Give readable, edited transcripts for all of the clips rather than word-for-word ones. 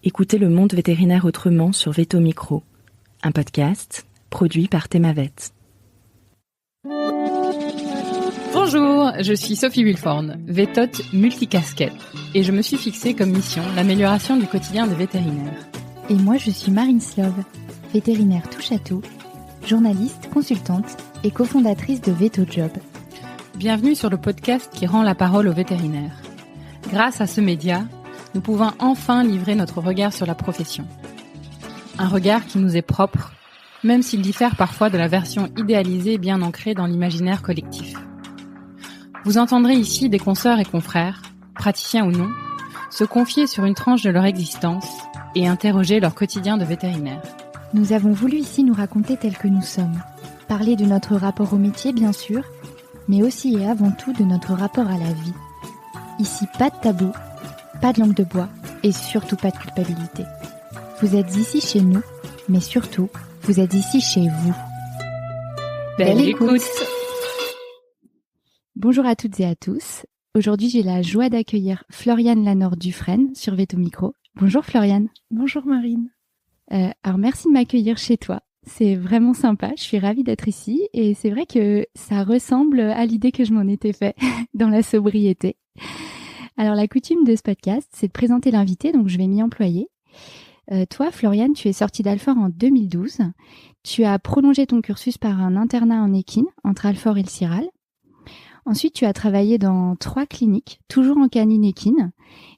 Écoutez le monde vétérinaire autrement sur Veto Micro, un podcast produit par Thémavet. Bonjour, je suis Sophie Wilforn, vétote multicasquette, et je me suis fixée comme mission l'amélioration du quotidien des vétérinaires. Et moi, je suis Marine Slove, vétérinaire touche-à-tout, journaliste, consultante et cofondatrice de VetoJob. Bienvenue sur le podcast qui rend la parole aux vétérinaires. Grâce à ce média, nous pouvons enfin livrer notre regard sur la profession. Un regard qui nous est propre, même s'il diffère parfois de la version idéalisée bien ancrée dans l'imaginaire collectif. Vous entendrez ici des consoeurs et confrères, praticiens ou non, se confier sur une tranche de leur existence et interroger leur quotidien de vétérinaire. Nous avons voulu ici nous raconter tels que nous sommes, parler de notre rapport au métier bien sûr, mais aussi et avant tout de notre rapport à la vie. Ici, pas de tabou, pas de langue de bois et surtout pas de culpabilité. Vous êtes ici chez nous, mais surtout, vous êtes ici chez vous. Belle écoute. Bonjour à toutes et à tous. Aujourd'hui, j'ai la joie d'accueillir Floriane Lanord-Dufresne sur Veto Micro. Bonjour Floriane. Bonjour Marine. Alors merci de m'accueillir chez toi. C'est vraiment sympa, je suis ravie d'être ici et c'est vrai que ça ressemble à l'idée que je m'en étais fait dans la sobriété. Alors la coutume de ce podcast, c'est de présenter l'invité, donc je vais m'y employer. Toi, Floriane, tu es sortie d'Alfort en 2012. Tu as prolongé ton cursus par un internat en équine entre Alfort et le Siral. Ensuite, tu as travaillé dans 3 cliniques, toujours en canine équine.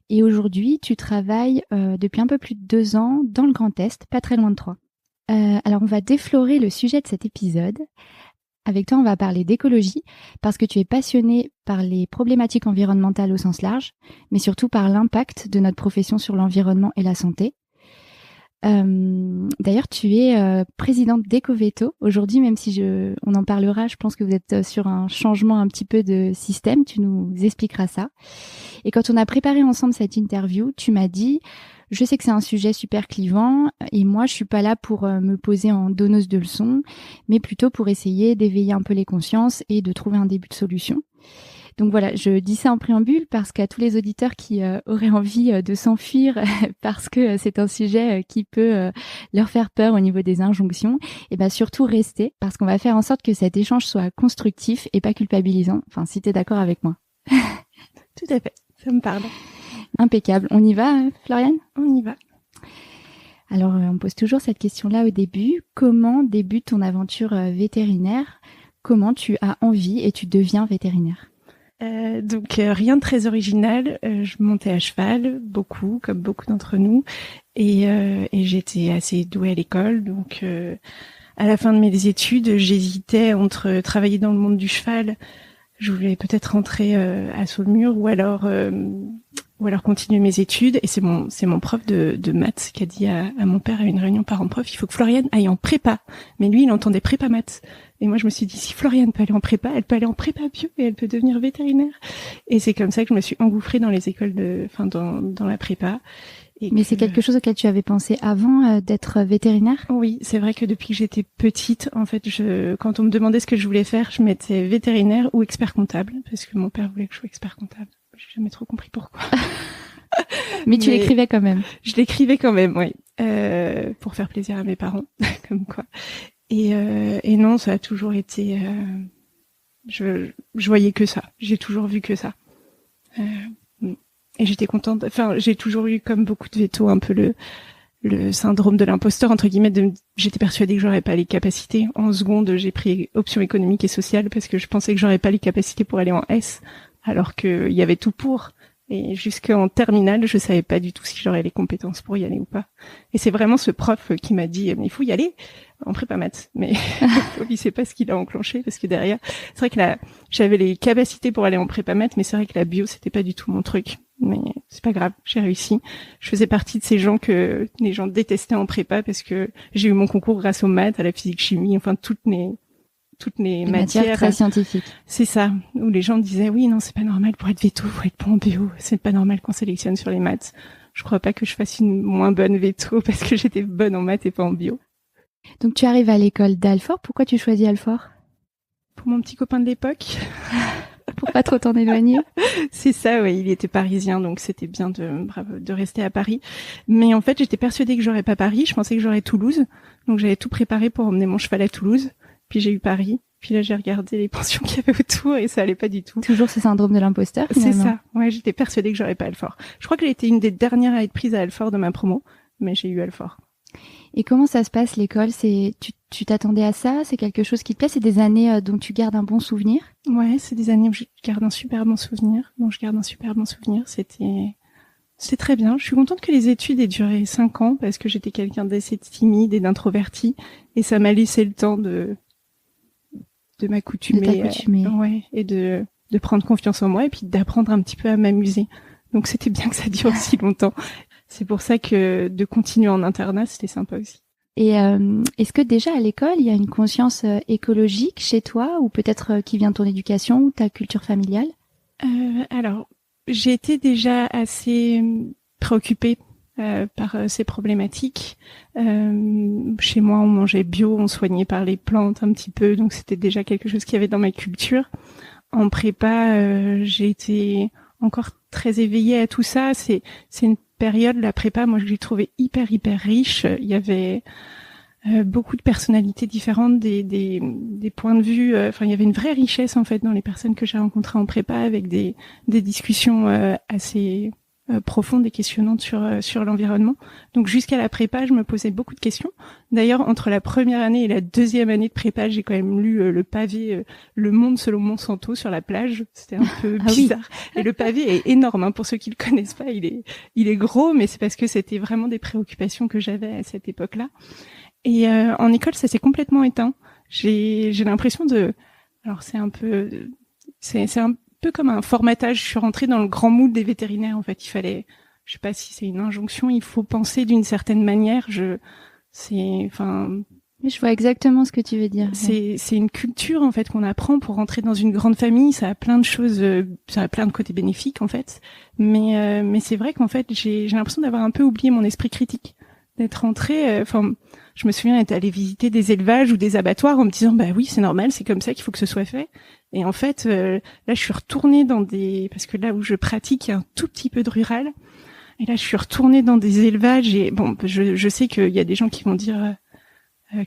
Et aujourd'hui, tu travailles depuis un peu plus de 2 ans dans le Grand Est, pas très loin de Troyes. Alors, on va déflorer le sujet de cet épisode. Avec toi, on va parler d'écologie parce que tu es passionnée par les problématiques environnementales au sens large, mais surtout par l'impact de notre profession sur l'environnement et la santé. D'ailleurs, tu es présidente d'EcoVeto aujourd'hui, même si on en parlera, je pense que vous êtes sur un changement un petit peu de système, tu nous expliqueras ça. Et quand on a préparé ensemble cette interview, tu m'as dit « Je sais que c'est un sujet super clivant et moi, je suis pas là pour me poser en donneuse de leçons, mais plutôt pour essayer d'éveiller un peu les consciences et de trouver un début de solution. » Donc voilà, je dis ça en préambule parce qu'à tous les auditeurs qui auraient envie de s'enfuir parce que c'est un sujet qui peut leur faire peur au niveau des injonctions, et bien surtout restez parce qu'on va faire en sorte que cet échange soit constructif et pas culpabilisant. Enfin, si tu es d'accord avec moi. Tout à fait, ça me parle. Impeccable. On y va, Floriane ? On y va. Alors, on pose toujours cette question-là au début. Comment débute ton aventure vétérinaire ? Comment tu as envie et tu deviens vétérinaire ? Donc rien de très original. Je montais à cheval, beaucoup, comme beaucoup d'entre nous, et j'étais assez douée à l'école. Donc à la fin de mes études, j'hésitais entre travailler dans le monde du cheval. Je voulais peut-être rentrer à Saulmur ou alors continuer mes études. Et c'est mon prof de maths qui a dit à mon père à une réunion parents-prof, il faut que Floriane aille en prépa. Mais lui, il entendait prépa maths. Et moi, je me suis dit, si Floriane peut aller en prépa, elle peut aller en prépa bio et elle peut devenir vétérinaire. Et c'est comme ça que je me suis engouffrée dans les écoles dans la prépa. Mais c'est quelque chose auquel tu avais pensé avant d'être vétérinaire ? Oui, c'est vrai que depuis que j'étais petite, en fait, quand on me demandait ce que je voulais faire, je mettais vétérinaire ou expert comptable, parce que mon père voulait que je sois expert comptable. J'ai jamais trop compris pourquoi. Mais tu l'écrivais quand même. Je l'écrivais quand même, oui, pour faire plaisir à mes parents, comme quoi. Et non, ça a toujours été. Je voyais que ça. J'ai toujours vu que ça. Et j'étais contente. Enfin, j'ai toujours eu, comme beaucoup de vétos, un peu le syndrome de l'imposteur entre guillemets. J'étais persuadée que j'aurais pas les capacités. En seconde, j'ai pris option économique et sociale parce que je pensais que j'aurais pas les capacités pour aller en S, alors qu'il y avait tout pour. Et jusqu'en terminale, je savais pas du tout si j'aurais les compétences pour y aller ou pas. Et c'est vraiment ce prof qui m'a dit, mais il faut y aller en prépa maths. Mais il sait pas ce qu'il a enclenché parce que derrière, c'est vrai que j'avais les capacités pour aller en prépa maths, mais c'est vrai que la bio, c'était pas du tout mon truc. Mais c'est pas grave, j'ai réussi. Je faisais partie de ces gens que les gens détestaient en prépa parce que j'ai eu mon concours grâce aux maths, à la physique chimie, enfin toutes les matières très scientifiques. C'est ça, où les gens disaient oui, non, c'est pas normal pour être véto, faut être bon en bio, c'est pas normal qu'on sélectionne sur les maths. Je crois pas que je fasse une moins bonne véto parce que j'étais bonne en maths et pas en bio. Donc tu arrives à l'école d'Alfort, pourquoi tu choisis Alfort ? Pour mon petit copain de l'époque. Pour pas trop t'en éloigner. C'est ça, ouais. Il était parisien, donc c'était bien de rester à Paris. Mais en fait, j'étais persuadée que j'aurais pas Paris. Je pensais que j'aurais Toulouse. Donc j'avais tout préparé pour emmener mon cheval à Toulouse. Puis j'ai eu Paris. Puis là, j'ai regardé les pensions qu'il y avait autour et ça allait pas du tout. Toujours ce syndrome de l'imposteur, finalement. C'est ça. Ouais, j'étais persuadée que j'aurais pas Alfort. Je crois que j'ai été une des dernières à être prise à Alfort de ma promo, mais j'ai eu Alfort. Et comment ça se passe, l'école? Tu t'attendais à ça? C'est quelque chose qui te plaît? C'est des années dont tu gardes un bon souvenir? Ouais, c'est des années où je garde un super bon souvenir. C'est très bien. Je suis contente que les études aient duré 5 ans parce que j'étais quelqu'un d'assez timide et d'introverti et ça m'a laissé le temps de m'accoutumer. Ouais, et de prendre confiance en moi et puis d'apprendre un petit peu à m'amuser. Donc c'était bien que ça dure aussi longtemps. C'est pour ça que de continuer en internat, c'était sympa aussi. Et est-ce que déjà à l'école, il y a une conscience écologique chez toi ou peut-être qui vient de ton éducation ou ta culture familiale? Alors, j'ai été déjà assez préoccupée par ces problématiques. Chez moi, on mangeait bio, on soignait par les plantes un petit peu, donc c'était déjà quelque chose qu'il y avait dans ma culture. En prépa, j'ai été encore très éveillée à tout ça. C'est une période, la prépa, moi je l'ai trouvée hyper riche. Il y avait beaucoup de personnalités différentes, des points de vue. Enfin, il y avait une vraie richesse en fait dans les personnes que j'ai rencontrées en prépa, avec des discussions assez profondes et questionnantes sur l'environnement. Donc jusqu'à la prépa, je me posais beaucoup de questions. D'ailleurs, entre la première année et la deuxième année de prépa, j'ai quand même lu le pavé Le Monde selon Monsanto sur la plage. C'était un peu bizarre. Oui. Et le pavé est énorme, hein. Pour ceux qui le connaissent pas, il est gros, mais c'est parce que c'était vraiment des préoccupations que j'avais à cette époque-là. Et en école, ça s'est complètement éteint. J'ai l'impression alors c'est un peu comme un formatage. Je suis rentrée dans le grand moule des vétérinaires. En fait, il fallait, je sais pas si c'est une injonction, il faut penser d'une certaine manière. Mais je vois exactement ce que tu veux dire. C'est une culture en fait qu'on apprend pour rentrer dans une grande famille. Ça a plein de choses, ça a plein de côtés bénéfiques en fait. Mais c'est vrai qu'en fait j'ai l'impression d'avoir un peu oublié mon esprit critique, d'être rentrée. Je me souviens être allée visiter des élevages ou des abattoirs en me disant bah oui c'est normal, c'est comme ça qu'il faut que ce soit fait. Et en fait là je suis retournée parce que là où je pratique il y a un tout petit peu de rural. Et là je suis retournée dans des élevages et bon je sais qu'il y a des gens qui vont dire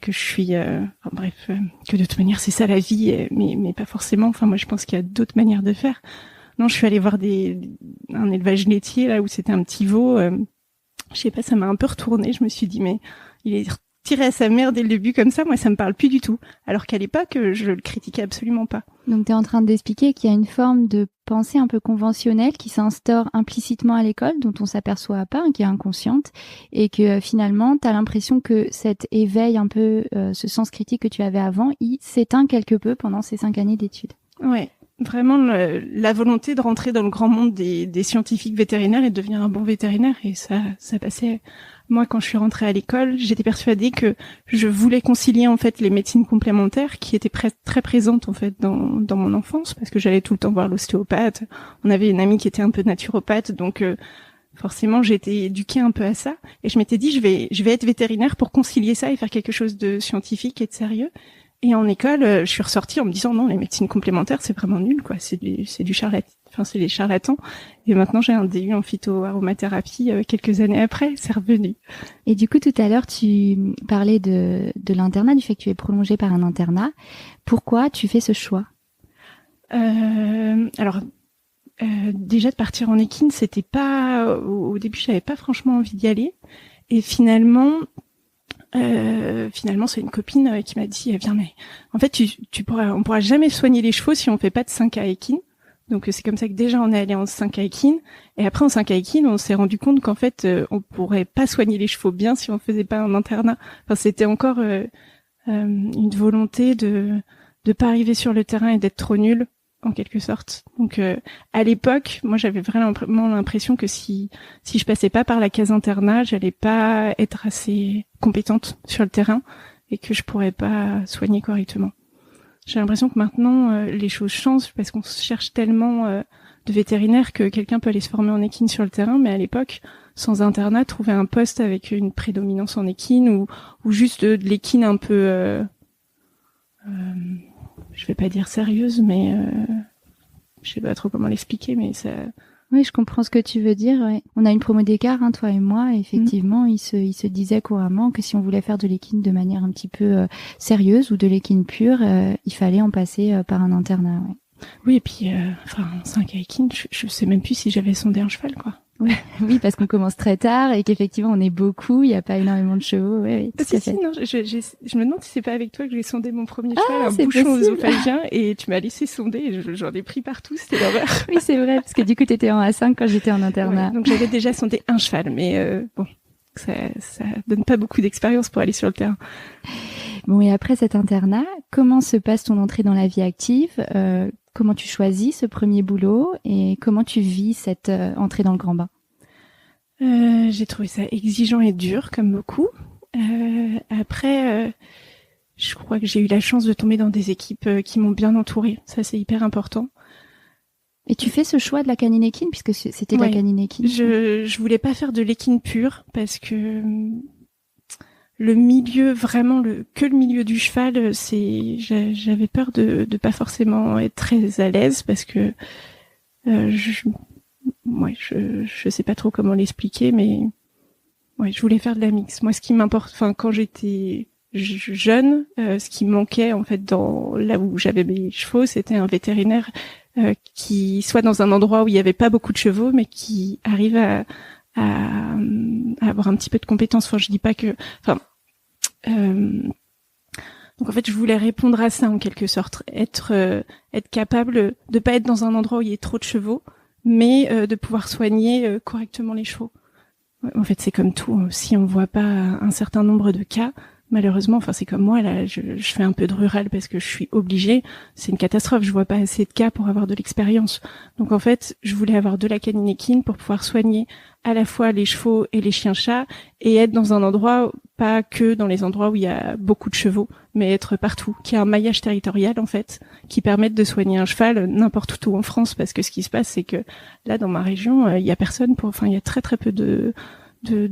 que je suis que de toute manière c'est ça la vie, mais pas forcément. Enfin moi je pense qu'il y a d'autres manières de faire. Non, je suis allée voir un élevage laitier là où c'était un petit veau. Je sais pas, ça m'a un peu retourné. Je me suis dit mais il est tiré à sa mère dès le début comme ça, moi ça me parle plus du tout. Alors qu'à l'époque, je le critiquais absolument pas. Donc tu es en train d'expliquer qu'il y a une forme de pensée un peu conventionnelle qui s'instaure implicitement à l'école, dont on s'aperçoit pas, qui est inconsciente, et que finalement tu as l'impression que cet éveil un peu, ce sens critique que tu avais avant, il s'éteint quelque peu pendant ces 5 années d'études. Ouais. Vraiment la volonté de rentrer dans le grand monde des scientifiques vétérinaires et de devenir un bon vétérinaire, et ça passait. Moi, quand je suis rentrée à l'école, j'étais persuadée que je voulais concilier en fait les médecines complémentaires qui étaient très présentes en fait dans mon enfance, parce que j'allais tout le temps voir l'ostéopathe. On avait une amie qui était un peu naturopathe, donc forcément j'ai été éduquée un peu à ça, et je m'étais dit je vais être vétérinaire pour concilier ça et faire quelque chose de scientifique et de sérieux. Et en école, je suis ressortie en me disant non, les médecines complémentaires c'est vraiment nul quoi, c'est du charlatan. Enfin, c'est les charlatans. Et maintenant, j'ai un DU en phytoaromathérapie quelques années après, c'est revenu. Et du coup, tout à l'heure, tu parlais de l'internat, du fait que tu es prolongée par un internat. Pourquoi tu fais ce choix? Déjà de partir en équine, c'était pas au début, j'avais pas franchement envie d'y aller. Et finalement, c'est une copine qui m'a dit viens, mais en fait, on pourra jamais soigner les chevaux si on fait pas de 5A équine. Donc c'est comme ça que déjà on est allé en 5A équine, et après en 5A équine on s'est rendu compte qu'en fait on pourrait pas soigner les chevaux bien si on faisait pas un internat. Enfin c'était encore une volonté de pas arriver sur le terrain et d'être trop nul en quelque sorte. Donc à l'époque moi j'avais vraiment l'impression que si je passais pas par la case internat, j'allais pas être assez compétente sur le terrain et que je pourrais pas soigner correctement. J'ai l'impression que maintenant, les choses changent parce qu'on cherche tellement de vétérinaires que quelqu'un peut aller se former en équine sur le terrain, mais à l'époque, sans internat, trouver un poste avec une prédominance en équine ou juste de l'équine un peu, je vais pas dire sérieuse, mais je sais pas trop comment l'expliquer, mais ça. Oui, je comprends ce que tu veux dire. Ouais. On a une promo d'écart, toi et moi. Et effectivement, il se disait couramment que si on voulait faire de l'équine de manière un petit peu sérieuse ou de l'équine pure, il fallait en passer par un internat. Ouais. Oui, et puis, 5 à équine, je sais même plus si j'avais sondé un cheval, quoi. Oui, parce qu'on commence très tard et qu'effectivement, on est beaucoup, il n'y a pas énormément de chevaux. Oui, tout à fait. Non, je me demande si c'est pas avec toi que j'ai sondé mon premier cheval, un bouchon œsophagien, et tu m'as laissé sonder, et j'en ai pris partout, c'était l'horreur. Oui, c'est vrai, parce que du coup, tu étais en A5 quand j'étais en internat. Ouais, donc j'avais déjà sondé un cheval, mais bon, ça donne pas beaucoup d'expérience pour aller sur le terrain. Bon, et après cet internat, comment se passe ton entrée dans la vie active Comment tu choisis ce premier boulot et comment tu vis cette entrée dans le grand bain? J'ai trouvé ça exigeant et dur, comme beaucoup. Après, je crois que j'ai eu la chance de tomber dans des équipes qui m'ont bien entourée. Ça, c'est hyper important. Et tu fais ce choix de la canine équine, puisque c'était de la canine équine. Je voulais pas faire de l'équine pure, parce que le milieu, vraiment que le milieu du cheval, j'avais peur de pas forcément être très à l'aise, parce que je sais pas trop comment l'expliquer, mais je voulais faire de la mix. Moi, ce qui m'importe, quand j'étais jeune, ce qui manquait en fait là où j'avais mes chevaux, c'était un vétérinaire qui soit dans un endroit où il y avait pas beaucoup de chevaux, mais qui arrive à avoir un petit peu de compétences. Enfin, je dis pas que, donc en fait, je voulais répondre à ça en quelque sorte, être capable de pas être dans un endroit où il y ait trop de chevaux, mais de pouvoir soigner correctement les chevaux. En fait, c'est comme tout. Si on voit pas un certain nombre de cas, malheureusement, c'est comme moi, là, je fais un peu de rural parce que je suis obligée. C'est une catastrophe. Je vois pas assez de cas pour avoir de l'expérience. Donc, en fait, je voulais avoir de la canine équine pour pouvoir soigner à la fois les chevaux et les chiens-chats et être dans un endroit, pas que dans les endroits où il y a beaucoup de chevaux, mais être partout, qu'il y a un maillage territorial, en fait, qui permette de soigner un cheval n'importe où en France, parce que ce qui se passe, c'est que là, dans ma région, il y a personne il y a très très peu de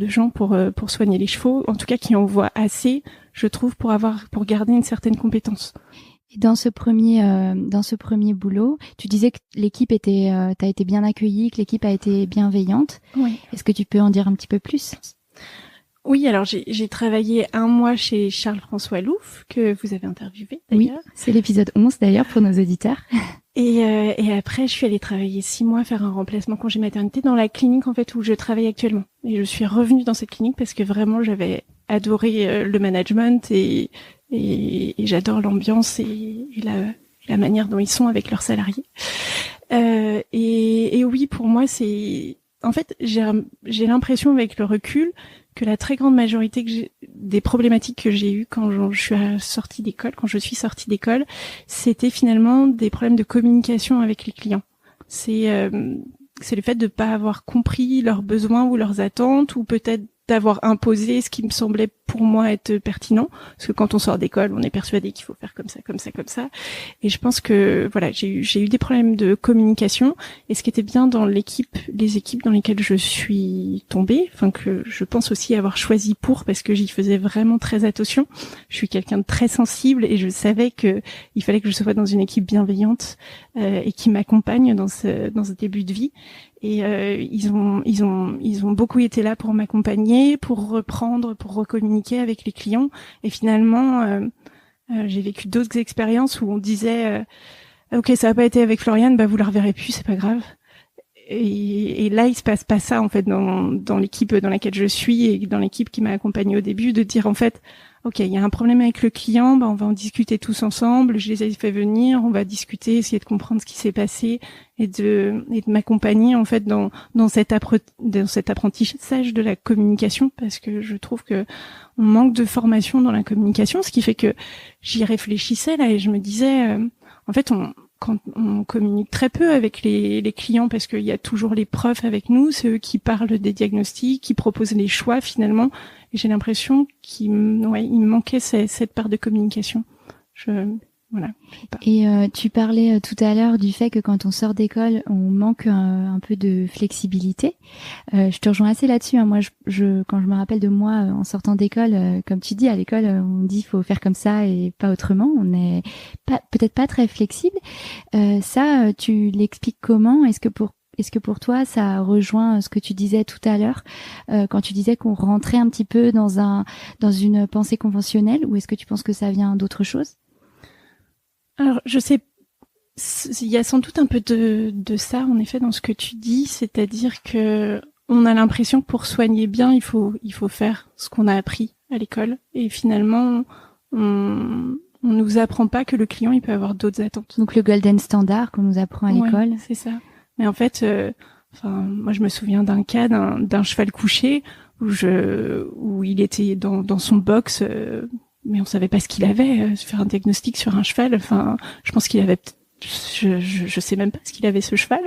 gens pour soigner les chevaux, en tout cas qui en voient assez, je trouve, pour garder une certaine compétence. Et dans ce premier boulot, tu disais que l'équipe t'as été bien accueillie, que l'équipe a été bienveillante. Oui. Est-ce que tu peux en dire un petit peu plus? Oui, alors j'ai travaillé 1 mois chez Charles-François Louf, que vous avez interviewé d'ailleurs. Oui, c'est l'épisode 11 d'ailleurs pour nos auditeurs. Et après, je suis allée travailler 6 mois, faire un remplacement congé maternité dans la clinique en fait où je travaille actuellement. Et je suis revenue dans cette clinique parce que vraiment j'avais adoré le management et j'adore l'ambiance et la manière dont ils sont avec leurs salariés. Et oui, pour moi, en fait, j'ai l'impression avec le recul que la très grande majorité des problématiques que j'ai eues quand je suis sortie d'école, c'était finalement des problèmes de communication avec les clients. C'est le fait de pas avoir compris leurs besoins ou leurs attentes, ou peut-être d'avoir imposé ce qui me semblait pour moi être pertinent, parce que quand on sort d'école, on est persuadé qu'il faut faire comme ça, comme ça, comme ça. Et je pense que voilà, j'ai eu des problèmes de communication. Et ce qui était bien dans les équipes dans lesquelles je suis tombée, que je pense aussi avoir choisi parce que j'y faisais vraiment très attention. Je suis quelqu'un de très sensible et je savais que il fallait que je sois dans une équipe bienveillante et qui m'accompagne dans ce début de vie. Et ils ont beaucoup été là pour m'accompagner, pour reprendre, pour recommuniquer avec les clients. Et finalement, j'ai vécu d'autres expériences où on disait ok, ça n'a pas été avec Floriane, vous la reverrez plus, c'est pas grave. Et là, il se passe pas ça en fait dans l'équipe dans laquelle je suis et dans l'équipe qui m'a accompagnée au début, de dire en fait ok, il y a un problème avec le client, on va en discuter tous ensemble, je les ai fait venir, on va discuter, essayer de comprendre ce qui s'est passé et de m'accompagner en fait dans cet apprentissage de la communication, parce que je trouve que on manque de formation dans la communication, ce qui fait que j'y réfléchissais là et je me disais en fait quand on communique très peu avec les clients, parce qu'il y a toujours les profs avec nous, c'est eux qui parlent des diagnostics, qui proposent les choix finalement. Et j'ai l'impression qu'il me manquait cette part de communication. Voilà. Et tu parlais tout à l'heure du fait que quand on sort d'école, on manque un peu de flexibilité. Je te rejoins assez là-dessus. Hein. Moi, quand je me rappelle de moi en sortant d'école, comme tu dis, à l'école, on dit faut faire comme ça et pas autrement. On n'est peut-être pas très flexible. Ça, tu l'expliques comment? Est-ce que pour toi, ça rejoint ce que tu disais tout à l'heure, quand tu disais qu'on rentrait un petit peu dans une pensée conventionnelle, ou est-ce que tu penses que ça vient d'autre chose? Alors, je sais, il y a sans doute un peu de ça, en effet, dans ce que tu dis, c'est-à-dire que on a l'impression que pour soigner bien, il faut faire ce qu'on a appris à l'école, et finalement, on nous apprend pas que le client, il peut avoir d'autres attentes. Donc le golden standard qu'on nous apprend à l'école. Ouais, c'est ça. Mais en fait, moi, je me souviens d'un cas d'un cheval couché où il était dans son box. Mais on savait pas ce qu'il avait. Faire un diagnostic sur un cheval, je pense qu'il avait, je sais même pas ce qu'il avait, ce cheval.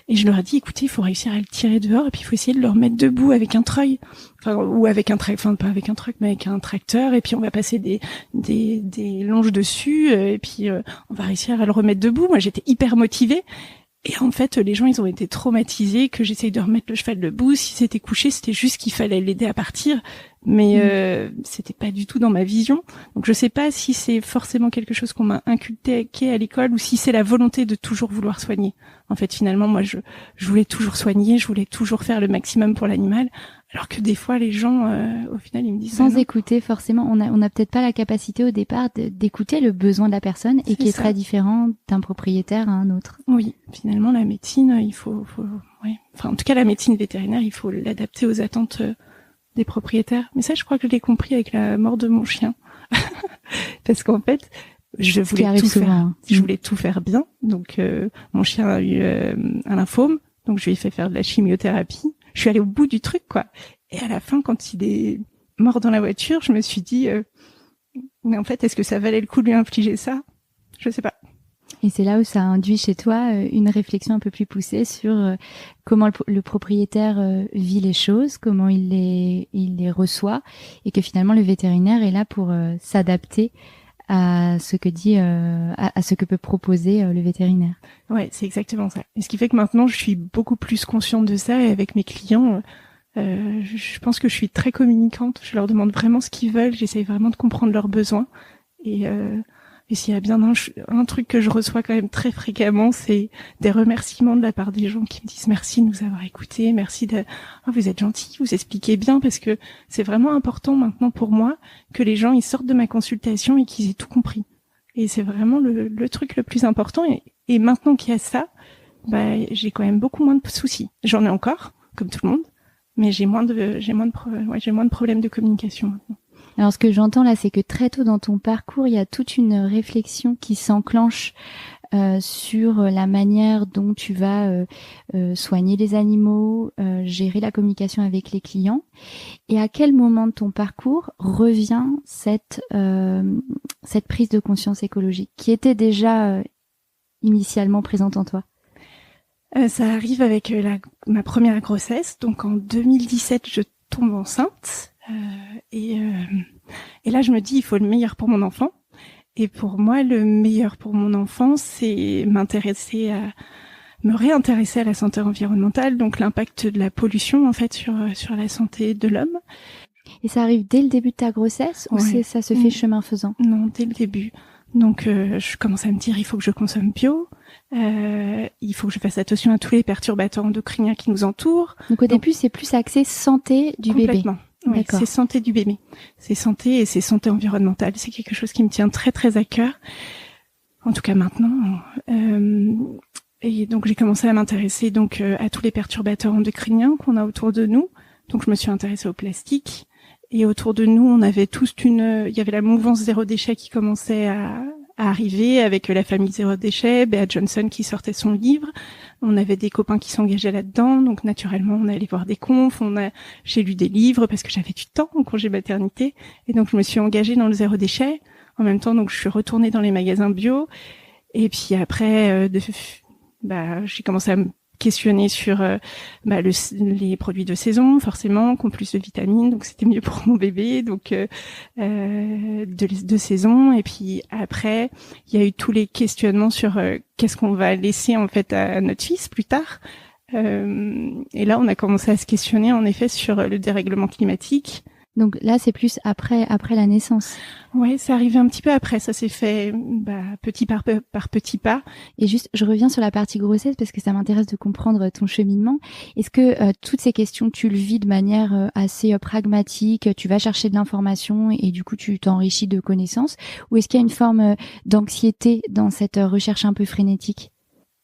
Et je leur ai dit, écoutez, il faut réussir à le tirer dehors, et puis il faut essayer de le remettre debout avec un treuil, ou avec un pas avec un truc, mais avec un tracteur, et puis on va passer des longes dessus, et puis on va réussir à le remettre debout. Moi, j'étais hyper motivée. Et en fait, les gens, ils ont été traumatisés que j'essaye de remettre le cheval debout. Si c'était couché, c'était juste qu'il fallait l'aider à partir. Mais c'était pas du tout dans ma vision. Donc je sais pas si c'est forcément quelque chose qu'on m'a inculqué à l'école, ou si c'est la volonté de toujours vouloir soigner. En fait, finalement, moi, je voulais toujours soigner, je voulais toujours faire le maximum pour l'animal. Alors que des fois, les gens, au final, ils me disent... Sans écouter, forcément, on a peut-être pas la capacité au départ d'écouter le besoin de la personne, et qui est très différent d'un propriétaire à un autre. Oui, finalement, la médecine, il faut ouais. En tout cas, la médecine vétérinaire, il faut l'adapter aux attentes des propriétaires. Mais ça, je crois que je l'ai compris avec la mort de mon chien. Parce qu'en fait, je voulais tout faire. Je voulais tout faire bien. Donc, mon chien a eu un lymphome. Donc, je lui ai fait faire de la chimiothérapie. Je suis allée au bout du truc, quoi. Et à la fin, quand il est mort dans la voiture, je me suis dit, mais en fait, est-ce que ça valait le coup de lui infliger ça? Je sais pas. Et c'est là où ça induit chez toi une réflexion un peu plus poussée sur comment le propriétaire vit les choses, comment il les reçoit, et que finalement le vétérinaire est là pour s'adapter à ce que dit, à ce que peut proposer le vétérinaire. Ouais, c'est exactement ça. Et ce qui fait que maintenant, je suis beaucoup plus consciente de ça, et avec mes clients, je pense que je suis très communicante. Je leur demande vraiment ce qu'ils veulent. J'essaye vraiment de comprendre leurs besoins. Et s'il y a bien un truc que je reçois quand même très fréquemment, c'est des remerciements de la part des gens qui me disent merci de nous avoir écoutés, merci vous êtes gentils, vous expliquez bien, parce que c'est vraiment important maintenant pour moi que les gens ils sortent de ma consultation et qu'ils aient tout compris. Et c'est vraiment le truc le plus important. Et maintenant qu'il y a ça, j'ai quand même beaucoup moins de soucis. J'en ai encore, comme tout le monde, mais j'ai moins de problèmes de communication maintenant. Alors ce que j'entends là, c'est que très tôt dans ton parcours, il y a toute une réflexion qui s'enclenche sur la manière dont tu vas soigner les animaux, gérer la communication avec les clients. Et à quel moment de ton parcours revient cette prise de conscience écologique qui était déjà initialement présente en toi? Ça arrive avec ma première grossesse. Donc en 2017, je tombe enceinte. Et là, je me dis, il faut le meilleur pour mon enfant. Et pour moi, le meilleur pour mon enfant, c'est me réintéresser à la santé environnementale, donc l'impact de la pollution, en fait, sur la santé de l'homme. Et ça arrive dès le début de ta grossesse, ou ça se fait chemin faisant? Non, dès le début. Donc, je commence à me dire, il faut que je consomme bio. Il faut que je fasse attention à tous les perturbateurs endocriniens qui nous entourent. Donc, au début, c'est plus axé santé du bébé. Oui, c'est santé du bébé. C'est santé, et c'est santé environnementale. C'est quelque chose qui me tient très très à cœur. En tout cas maintenant. Et donc j'ai commencé à m'intéresser à tous les perturbateurs endocriniens qu'on a autour de nous. Donc je me suis intéressée au plastique. Et autour de nous, on avait il y avait la mouvance zéro déchet qui commençait à arriver avec la famille zéro déchet, Bea Johnson qui sortait son livre. On avait des copains qui s'engageaient là-dedans, donc naturellement on allait voir des confs, j'ai lu des livres parce que j'avais du temps en congé maternité, et donc je me suis engagée dans le zéro déchet. En même temps, donc je suis retournée dans les magasins bio, et puis après, j'ai commencé à me questionné sur les produits de saison, forcément, qui ont plus de vitamines, donc c'était mieux pour mon bébé, donc de saison. Et puis après, il y a eu tous les questionnements sur qu'est-ce qu'on va laisser en fait à notre fils plus tard. Et là, on a commencé à se questionner en effet sur le dérèglement climatique. Donc là, c'est plus après la naissance. Ouais, c'est arrivé un petit peu après. Ça s'est fait petit par petit pas. Et juste, je reviens sur la partie grossesse parce que ça m'intéresse de comprendre ton cheminement. Est-ce que toutes ces questions, tu le vis de manière assez pragmatique, tu vas chercher de l'information et du coup, tu t'enrichis de connaissances, ou est-ce qu'il y a une forme d'anxiété dans cette recherche un peu frénétique?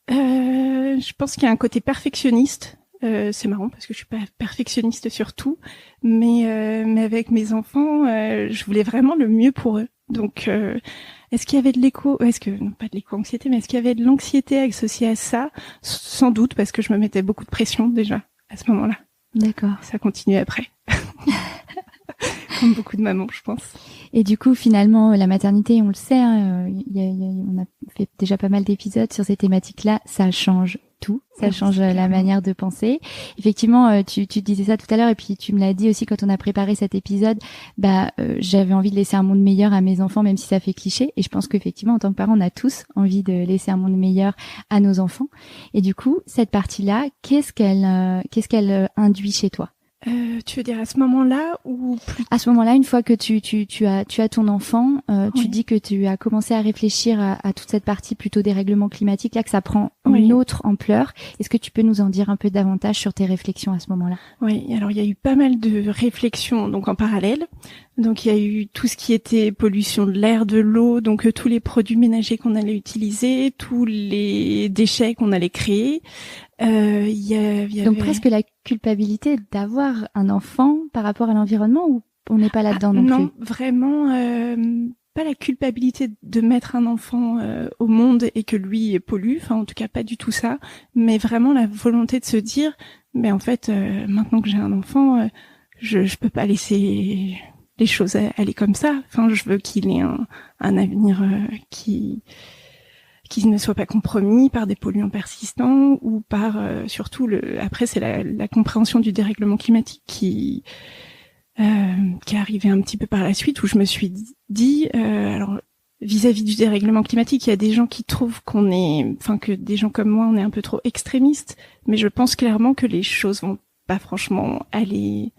Je pense qu'il y a un côté perfectionniste. C'est marrant parce que je suis pas perfectionniste sur tout, mais avec mes enfants, je voulais vraiment le mieux pour eux. Donc, est-ce qu'il y avait de non pas de l'éco-anxiété, mais est-ce qu'il y avait de l'anxiété associée à ça? Sans doute, parce que je me mettais beaucoup de pression déjà à ce moment-là. D'accord. Ça continue après. Comme beaucoup de mamans, je pense. Et du coup, finalement, la maternité, on le sait, on a fait déjà pas mal d'épisodes sur ces thématiques-là, ça change tout, ça change la manière de penser. Effectivement, tu disais ça tout à l'heure et puis tu me l'as dit aussi quand on a préparé cet épisode, j'avais envie de laisser un monde meilleur à mes enfants, même si ça fait cliché. Et je pense qu'effectivement, en tant que parents, on a tous envie de laisser un monde meilleur à nos enfants. Et du coup, cette partie-là, qu'est-ce qu'elle induit chez toi? Tu veux dire à ce moment-là ou plus... À ce moment-là, une fois que tu as ton enfant, tu dis que tu as commencé à réfléchir à toute cette partie plutôt des règlements climatiques, là que ça prend une autre ampleur. Est-ce que tu peux nous en dire un peu davantage sur tes réflexions à ce moment-là? Oui, alors il y a eu pas mal de réflexions donc en parallèle. Donc il y a eu tout ce qui était pollution de l'air, de l'eau, donc tous les produits ménagers qu'on allait utiliser, tous les déchets qu'on allait créer. Il y avait... Donc presque la culpabilité d'avoir un enfant par rapport à l'environnement, ou on n'est pas là-dedans non plus? Non, vraiment pas la culpabilité de mettre un enfant au monde et que lui pollue, enfin en tout cas pas du tout ça, mais vraiment la volonté de se dire mais en fait maintenant que j'ai un enfant, je peux pas laisser les choses aller comme ça. Enfin, je veux qu'il ait un avenir qui ne soit pas compromis par des polluants persistants ou par surtout après c'est la compréhension du dérèglement climatique qui est arrivée un petit peu par la suite, où je me suis dit alors vis-à-vis du dérèglement climatique, il y a des gens qui trouvent que des gens comme moi on est un peu trop extrémistes, mais je pense clairement que les choses vont pas franchement aller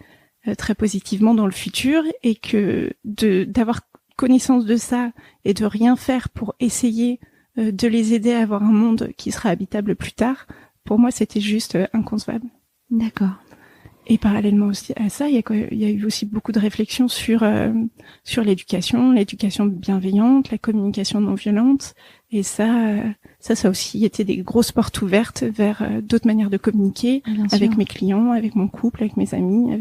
très positivement dans le futur, et que d'avoir connaissance de ça et de rien faire pour essayer de les aider à avoir un monde qui sera habitable plus tard, pour moi c'était juste inconcevable. D'accord. Et parallèlement aussi à ça, il y a eu aussi beaucoup de réflexions sur l'éducation bienveillante, la communication non violente, et ça aussi été des grosses portes ouvertes vers d'autres manières de communiquer avec mes clients, avec mon couple, avec mes amis,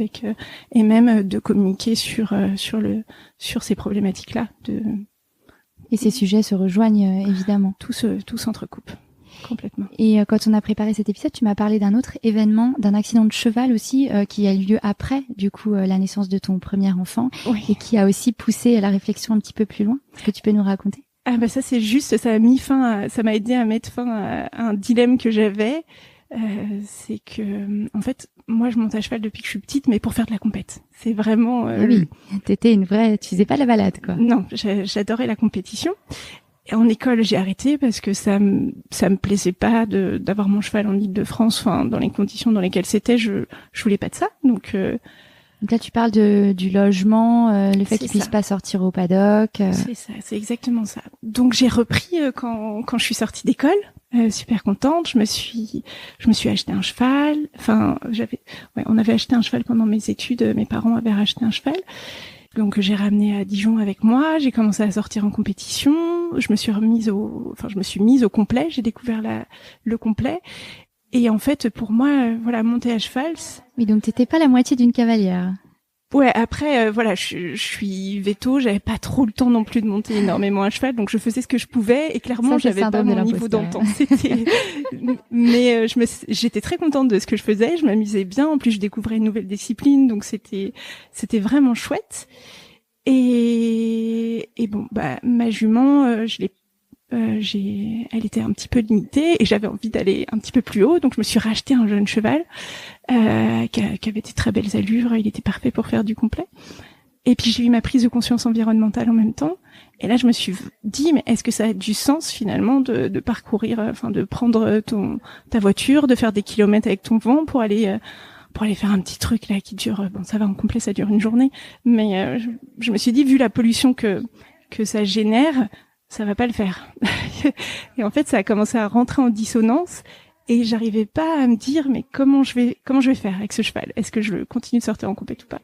et même de communiquer sur ces problématiques-là. Et ces sujets se rejoignent évidemment. Tout s'entrecoupe. Complètement. Et quand on a préparé cet épisode, tu m'as parlé d'un autre événement, d'un accident de cheval aussi, qui a eu lieu après, du coup, la naissance de ton premier enfant, et qui a aussi poussé la réflexion un petit peu plus loin. Est-ce que tu peux nous raconter? Ça c'est juste, ça m'a aidé à mettre fin à un dilemme que j'avais. C'est que, en fait, moi je monte à cheval depuis que je suis petite, mais pour faire de la compète. C'est vraiment... oui, t'étais une vraie... Tu faisais pas la balade, quoi. Non, j'adorais la compétition. Et en école, j'ai arrêté parce que ça me plaisait pas d'avoir mon cheval en Île-de-France, enfin dans les conditions dans lesquelles c'était, je voulais pas de ça. Donc là tu parles du logement, le fait qu'il puisse pas sortir au paddock. C'est ça, c'est exactement ça. Donc j'ai repris quand je suis sortie d'école, super contente, je me suis acheté un cheval. Enfin, on avait acheté un cheval pendant mes études, mes parents avaient racheté un cheval. Donc j'ai ramené à Dijon avec moi, j'ai commencé à sortir en compétition, je me suis mise au complet, j'ai découvert le complet. Et en fait, pour moi, monter à cheval. Oui, donc t'étais pas la moitié d'une cavalière. Ouais, après, je suis véto, j'avais pas trop le temps non plus de monter énormément à cheval, donc je faisais ce que je pouvais, et clairement, j'avais pas mon niveau dans le temps. Mais j'étais très contente de ce que je faisais, je m'amusais bien, en plus je découvrais une nouvelle discipline, donc c'était vraiment chouette. Et bon, ma jument, je l'ai elle était un petit peu limitée et j'avais envie d'aller un petit peu plus haut, donc je me suis racheté un jeune cheval qui avait des très belles allures, il était parfait pour faire du complet. Et puis j'ai eu ma prise de conscience environnementale en même temps. Et là, je me suis dit, mais est-ce que ça a du sens finalement de parcourir, de prendre ta voiture, de faire des kilomètres avec ton vent pour aller faire un petit truc là qui dure, bon, ça va en complet, ça dure une journée. Mais je me suis dit, vu la pollution que ça génère, ça va pas le faire. Et en fait, ça a commencé à rentrer en dissonance. Et j'arrivais pas à me dire, mais comment je vais faire avec ce cheval? Est-ce que je continue de sortir en compète ou pas?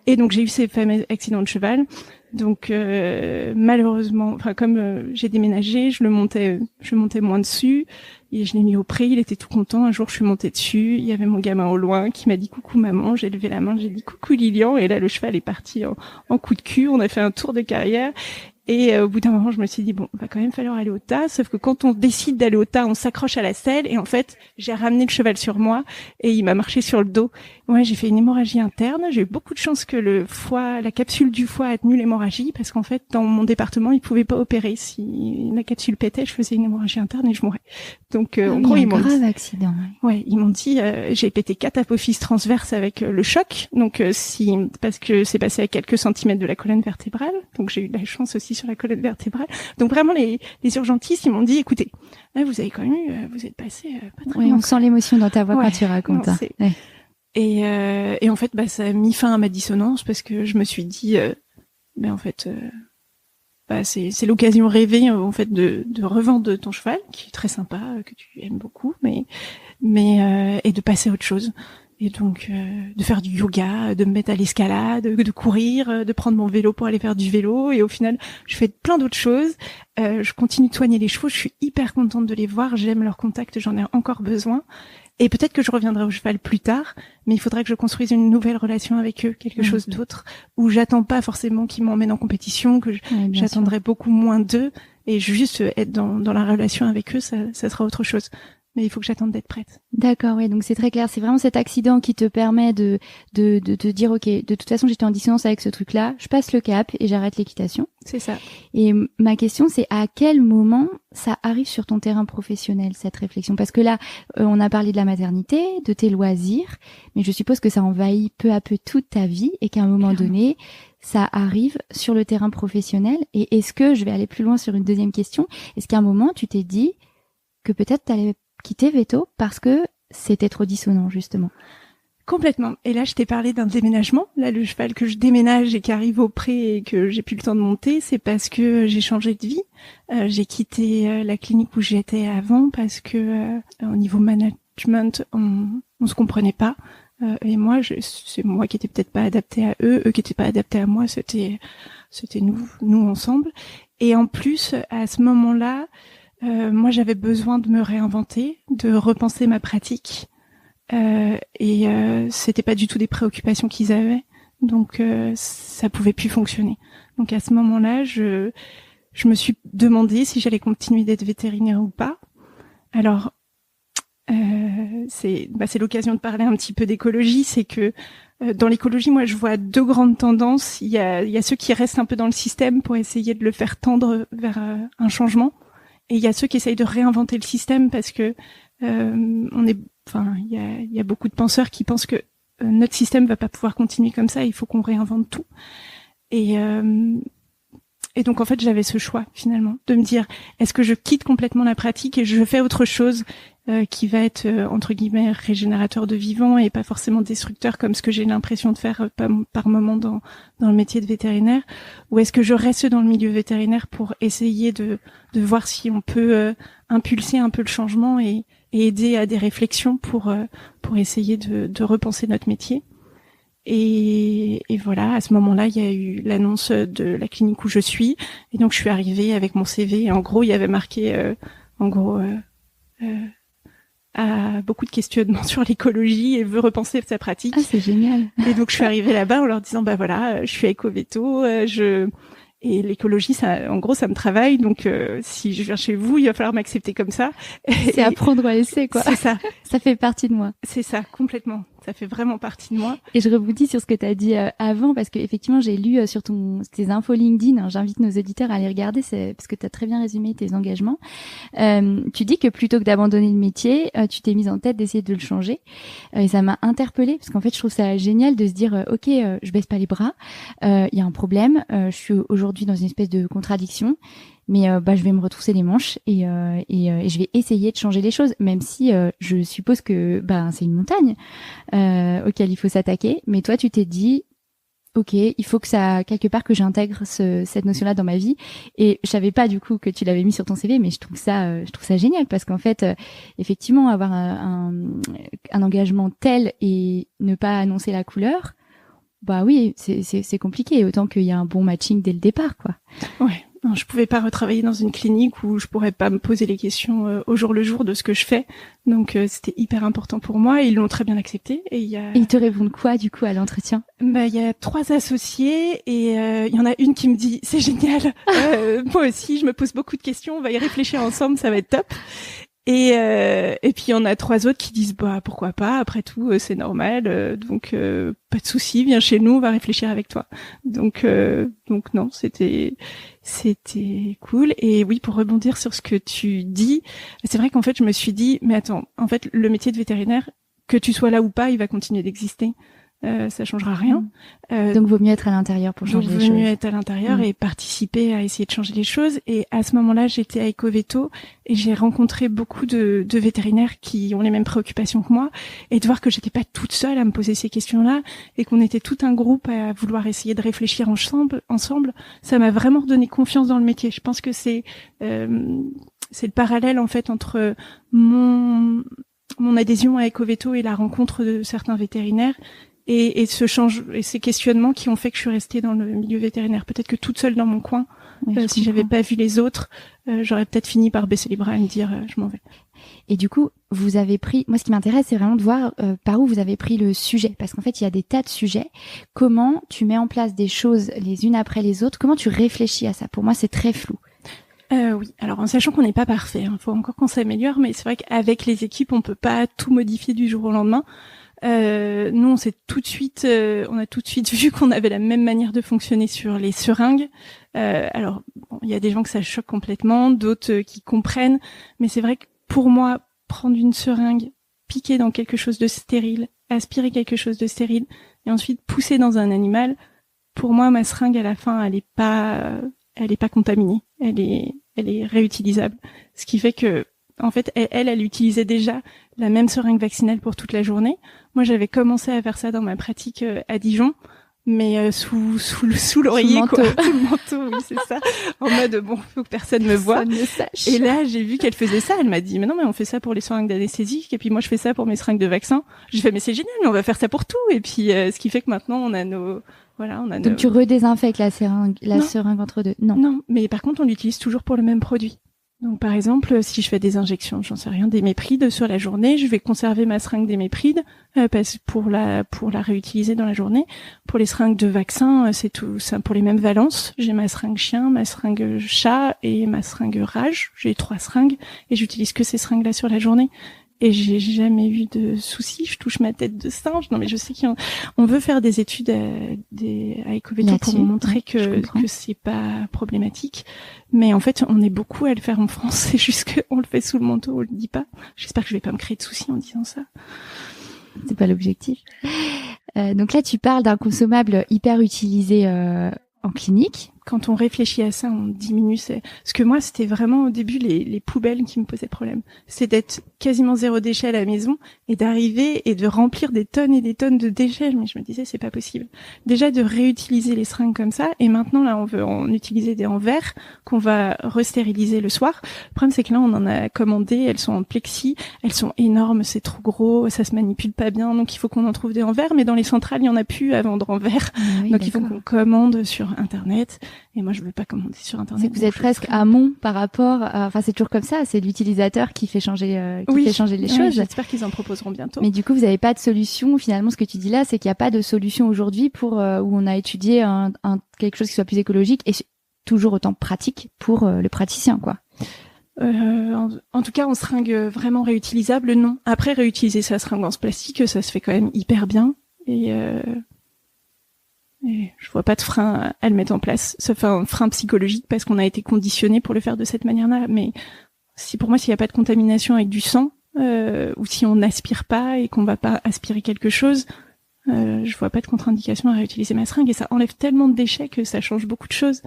Et donc, j'ai eu ces fameux accidents de cheval. Donc, malheureusement, comme j'ai déménagé, je montais moins dessus. Et je l'ai mis au pré, il était tout content. Un jour, je suis montée dessus. Il y avait mon gamin au loin qui m'a dit coucou maman. J'ai levé la main, j'ai dit coucou Lilian. Et là, le cheval est parti en coup de cul. On a fait un tour de carrière. Et au bout d'un moment, je me suis dit, bon, va quand même falloir aller au tas. Sauf que quand on décide d'aller au tas, on s'accroche à la selle. Et en fait, j'ai ramené le cheval sur moi et il m'a marché sur le dos. Ouais, j'ai fait une hémorragie interne. J'ai eu beaucoup de chance que la capsule du foie a tenu l'hémorragie parce qu'en fait, dans mon département, ils pouvaient pas opérer. Si la capsule pétait, je faisais une hémorragie interne et je mourrais. Donc, en gros, ils m'ont dit... grave accident. Ouais, ils m'ont dit, j'ai pété 4 apophyses transverses avec le choc. Donc, parce que c'est passé à quelques centimètres de la colonne vertébrale. Donc, j'ai eu de la chance aussi sur la colonne vertébrale. Donc vraiment les urgentistes, ils m'ont dit écoutez, là vous avez quand même vous êtes passé pas très loin. On sent l'émotion dans ta voix quand tu racontes. Non, et en fait ça a mis fin à ma dissonance parce que je me suis dit en fait c'est l'occasion rêvée en fait de revendre ton cheval qui est très sympa, que tu aimes beaucoup, mais et de passer à autre chose. Et donc, de faire du yoga, de me mettre à l'escalade, de courir, de prendre mon vélo pour aller faire du vélo. Et au final, je fais plein d'autres choses. Je continue de soigner les chevaux. Je suis hyper contente de les voir. J'aime leur contact. J'en ai encore besoin. Et peut-être que je reviendrai au cheval plus tard. Mais il faudrait que je construise une nouvelle relation avec eux, quelque chose d'autre, où j'attends pas forcément qu'ils m'emmènent en compétition, que j'attendrai beaucoup moins d'eux. Et juste être dans la relation avec eux, ça sera autre chose. Mais il faut que j'attende d'être prête. D'accord, oui, donc c'est très clair. C'est vraiment cet accident qui te permet de te dire, ok, de toute façon, j'étais en dissonance avec ce truc-là, je passe le cap et j'arrête l'équitation. C'est ça. Et ma question, c'est à quel moment ça arrive sur ton terrain professionnel, cette réflexion? Parce que là, on a parlé de la maternité, de tes loisirs, mais je suppose que ça envahit peu à peu toute ta vie et qu'à un moment donné, ça arrive sur le terrain professionnel. Et est-ce que, je vais aller plus loin sur une deuxième question, est-ce qu'à un moment, tu t'es dit que peut-être t'allais quitter Veto parce que c'était trop dissonant, justement? Complètement. Et là, je t'ai parlé d'un déménagement. Là, le cheval que je déménage et qui arrive au pré et que j'ai plus le temps de monter, c'est parce que j'ai changé de vie. J'ai quitté la clinique où j'étais avant parce que au niveau management, on se comprenait pas. Et moi, c'est moi qui étais peut-être pas adaptée à eux qui étaient pas adaptés à moi. C'était nous ensemble. Et en plus, à ce moment-là, moi, j'avais besoin de me réinventer, de repenser ma pratique. Et c'était pas du tout des préoccupations qu'ils avaient, donc ça pouvait plus fonctionner. Donc à ce moment-là, je me suis demandé si j'allais continuer d'être vétérinaire ou pas. Alors c'est l'occasion de parler un petit peu d'écologie. C'est que dans l'écologie, moi, je vois 2 grandes tendances. Il y a ceux qui restent un peu dans le système pour essayer de le faire tendre vers un changement, et il y a ceux qui essayent de réinventer le système parce que il y a beaucoup de penseurs qui pensent que notre système va pas pouvoir continuer comme ça, il faut qu'on réinvente tout. Et donc en fait, j'avais ce choix finalement de me dire, est-ce que je quitte complètement la pratique et je fais autre chose qui va être entre guillemets régénérateur de vivant et pas forcément destructeur comme ce que j'ai l'impression de faire par moment dans le métier de vétérinaire, ou est-ce que je reste dans le milieu vétérinaire pour essayer de voir si on peut impulser un peu le changement et aider à des réflexions pour essayer de repenser notre métier. Et voilà, à ce moment-là, il y a eu l'annonce de la clinique où je suis, et donc je suis arrivée avec mon CV, et en gros, il y avait marqué a beaucoup de questionnements sur l'écologie et veut repenser sa pratique. Ah, c'est génial. Et donc je suis arrivée là-bas en leur disant je suis éco-véto, et l'écologie, ça, en gros, ça me travaille. Donc si je viens chez vous, il va falloir m'accepter comme ça. C'est apprendre à laisser, quoi. C'est ça. Ça fait partie de moi. C'est ça, complètement. Ça fait vraiment partie de moi. Et je rebondis sur ce que tu as dit avant, parce que effectivement, j'ai lu sur tes infos LinkedIn, hein, j'invite nos auditeurs à les regarder, parce que tu as très bien résumé tes engagements. Tu dis que plutôt que d'abandonner le métier, tu t'es mise en tête d'essayer de le changer. Et ça m'a interpellée, parce qu'en fait, je trouve ça génial de se dire, ok, je baisse pas les bras, il y a un problème, je suis aujourd'hui dans une espèce de contradiction, mais je vais me retrousser les manches et je vais essayer de changer les choses, même si je suppose que c'est une montagne auquel il faut s'attaquer. Mais toi, tu t'es dit, ok, il faut que ça, quelque part, que j'intègre cette notion-là dans ma vie. Et je savais pas du coup que tu l'avais mis sur ton CV, mais je trouve ça génial, parce qu'en fait, effectivement, avoir un engagement tel et ne pas annoncer la couleur, oui, c'est compliqué, autant qu'il y a un bon matching dès le départ, quoi. Ouais. Non, je pouvais pas retravailler dans une clinique où je pourrais pas me poser les questions au jour le jour de ce que je fais. Donc c'était hyper important pour moi et ils l'ont très bien accepté. Et ils te répondent quoi du coup à l'entretien? Il y a 3 associés et il y en a une qui me dit c'est génial. Moi aussi, je me pose beaucoup de questions. On va y réfléchir ensemble, ça va être top. Et puis il y en a 3 autres qui disent pourquoi pas, après tout c'est normal, donc pas de souci, viens chez nous, on va réfléchir avec toi. Donc non, c'était cool. Et oui, pour rebondir sur ce que tu dis, c'est vrai qu'en fait je me suis dit mais attends, en fait le métier de vétérinaire, que tu sois là ou pas, il va continuer d'exister. Ça changera rien. Donc vaut mieux être à l'intérieur pour changer les choses. Vaut mieux être à l'intérieur et participer à essayer de changer les choses. Et à ce moment-là, j'étais à Ecoveto et j'ai rencontré beaucoup de vétérinaires qui ont les mêmes préoccupations que moi, et de voir que j'étais pas toute seule à me poser ces questions-là et qu'on était tout un groupe à vouloir essayer de réfléchir ensemble, ça m'a vraiment redonné confiance dans le métier. Je pense que c'est le parallèle en fait entre mon adhésion à Ecoveto et la rencontre de certains vétérinaires. Et ces questionnements qui ont fait que je suis restée dans le milieu vétérinaire. Peut-être que toute seule dans mon coin, si j'avais pas vu les autres, j'aurais peut-être fini par baisser les bras et me dire je m'en vais. Et du coup, vous avez pris, moi ce qui m'intéresse, c'est vraiment de voir par où vous avez pris le sujet, parce qu'en fait il y a des tas de sujets. Comment tu mets en place des choses les unes après les autres? Comment tu réfléchis à ça? Pour moi c'est très flou. Oui, alors en sachant qu'on n'est pas parfait, faut encore qu'on s'améliore, mais c'est vrai qu'avec les équipes on peut pas tout modifier du jour au lendemain. Nous, on a tout de suite vu qu'on avait la même manière de fonctionner sur les seringues. Alors, il y a des gens que ça choque complètement, d'autres qui comprennent, mais c'est vrai que pour moi, prendre une seringue, piquer dans quelque chose de stérile, aspirer quelque chose de stérile, et ensuite pousser dans un animal, pour moi, ma seringue à la fin, elle est pas contaminée, elle est réutilisable. Ce qui fait que en fait, elle utilisait déjà la même seringue vaccinale pour toute la journée. Moi, j'avais commencé à faire ça dans ma pratique à Dijon, mais sous l'oreiller, quoi. Sous le manteau, oui, c'est ça. En mode, faut que personne me voie. Personne ne sache. Et là, j'ai vu qu'elle faisait ça. Elle m'a dit, mais non, mais on fait ça pour les seringues d'anesthésie. Et puis moi, je fais ça pour mes seringues de vaccin. J'ai fait, mais c'est génial, mais on va faire ça pour tout. Et puis, ce qui fait que maintenant, on a Donc tu redésinfectes la seringue entre deux? Non, mais par contre, on l'utilise toujours pour le même produit. Donc, par exemple, si je fais des injections, j'en sais rien, d'hémépride sur la journée, je vais conserver ma seringue d'hémépride pour la réutiliser dans la journée. Pour les seringues de vaccin, c'est tout ça pour les mêmes valences. J'ai ma seringue chien, ma seringue chat et ma seringue rage. J'ai 3 seringues et j'utilise que ces seringues-là sur la journée. Et j'ai jamais eu de soucis. Je touche ma tête de singe. Non, mais je sais qu'on veut faire des études à Ecoveto pour montrer que c'est pas problématique. Mais en fait, on est beaucoup à le faire en France. C'est juste qu'on le fait sous le manteau, on le dit pas. J'espère que je vais pas me créer de soucis en disant ça. C'est pas l'objectif. Donc là, tu parles d'un consommable hyper utilisé en clinique. Quand on réfléchit à ça, on diminue. Parce que moi, c'était vraiment au début les poubelles qui me posaient problème. C'est d'être quasiment 0 déchet à la maison et d'arriver et de remplir des tonnes et des tonnes de déchets. Mais je me disais, c'est pas possible. Déjà de réutiliser les seringues comme ça. Et maintenant, là, on veut en utiliser des en verre qu'on va restériliser le soir. Le problème, c'est que là, on en a commandé. Elles sont en plexi. Elles sont énormes. C'est trop gros. Ça se manipule pas bien. Donc, il faut qu'on en trouve des en verre. Mais dans les centrales, il y en a plus à vendre en verre. Oui, donc, il faut qu'on commande sur Internet. Et moi, je veux pas commander sur Internet. C'est que vous êtes presque amont par rapport à... Enfin, c'est toujours comme ça. C'est l'utilisateur qui fait changer, fait changer les choses. J'espère qu'ils en proposeront bientôt. Mais du coup, vous n'avez pas de solution. Finalement, ce que tu dis là, c'est qu'il n'y a pas de solution aujourd'hui pour où on a étudié quelque chose qui soit plus écologique et toujours autant pratique pour le praticien, quoi. En tout cas, en seringue vraiment réutilisable, non. Après, réutiliser sa seringue en plastique, ça se fait quand même hyper bien. Et je vois pas de frein à le mettre en place. Ça fait un frein psychologique parce qu'on a été conditionné pour le faire de cette manière-là. Mais pour moi, s'il n'y a pas de contamination avec du sang, ou si on n'aspire pas et qu'on va pas aspirer quelque chose, je vois pas de contre-indication à réutiliser ma seringue, et ça enlève tellement de déchets que ça change beaucoup de choses.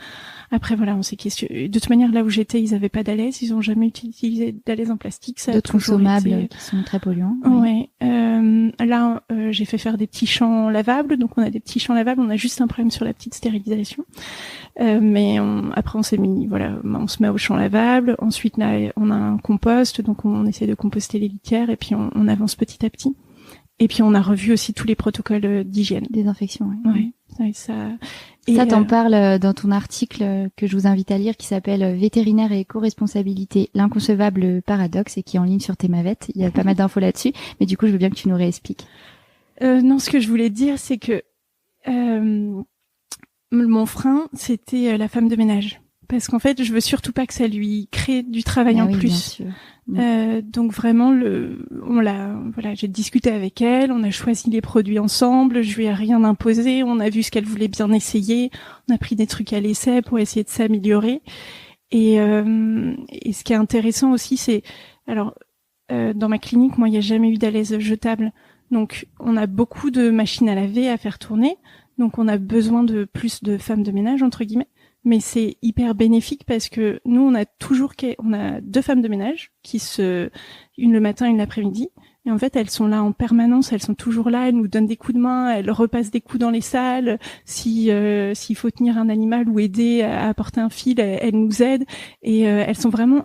Après voilà, on s'est questionné. De toute manière, là où j'étais, ils avaient pas d'alaise, ils ont jamais utilisé d'alaise en plastique. Ça d'autres consommables qui sont très polluants. Ouais. Là, j'ai fait faire des petits champs lavables, donc on a des petits champs lavables. On a juste un problème sur la petite stérilisation, mais après on s'est mis, voilà, on se met au champ lavable. Ensuite là, on a un compost, donc on essaie de composter les litières, et puis on avance petit à petit. Et puis on a revu aussi tous les protocoles d'hygiène. Désinfection, ouais. Ça t'en parle dans ton article que je vous invite à lire, qui s'appelle Vétérinaire et éco-responsabilité, l'inconcevable paradoxe, et qui est en ligne sur Thémavet. Il y a pas mal d'infos là-dessus, mais du coup je veux bien que tu nous réexpliques. Non, ce que je voulais dire, c'est que mon frein, c'était la femme de ménage. Parce qu'en fait, je veux surtout pas que ça lui crée du travail en plus. Bien sûr. Donc vraiment, j'ai discuté avec elle, on a choisi les produits ensemble, je lui ai rien imposé, on a vu ce qu'elle voulait bien essayer, on a pris des trucs à l'essai pour essayer de s'améliorer. Et ce qui est intéressant aussi, c'est, dans ma clinique, moi, il n'y a jamais eu d'alaise jetable. Donc, on a beaucoup de machines à laver à faire tourner. Donc, on a besoin de plus de femmes de ménage, entre guillemets. Mais c'est hyper bénéfique parce que nous, on a 2 femmes de ménage une le matin, une l'après-midi. Et en fait, elles sont là en permanence, elles sont toujours là, elles nous donnent des coups de main, elles repassent des coups dans les salles. S'il faut tenir un animal ou aider à apporter un fil, elles nous aident. Et elles sont vraiment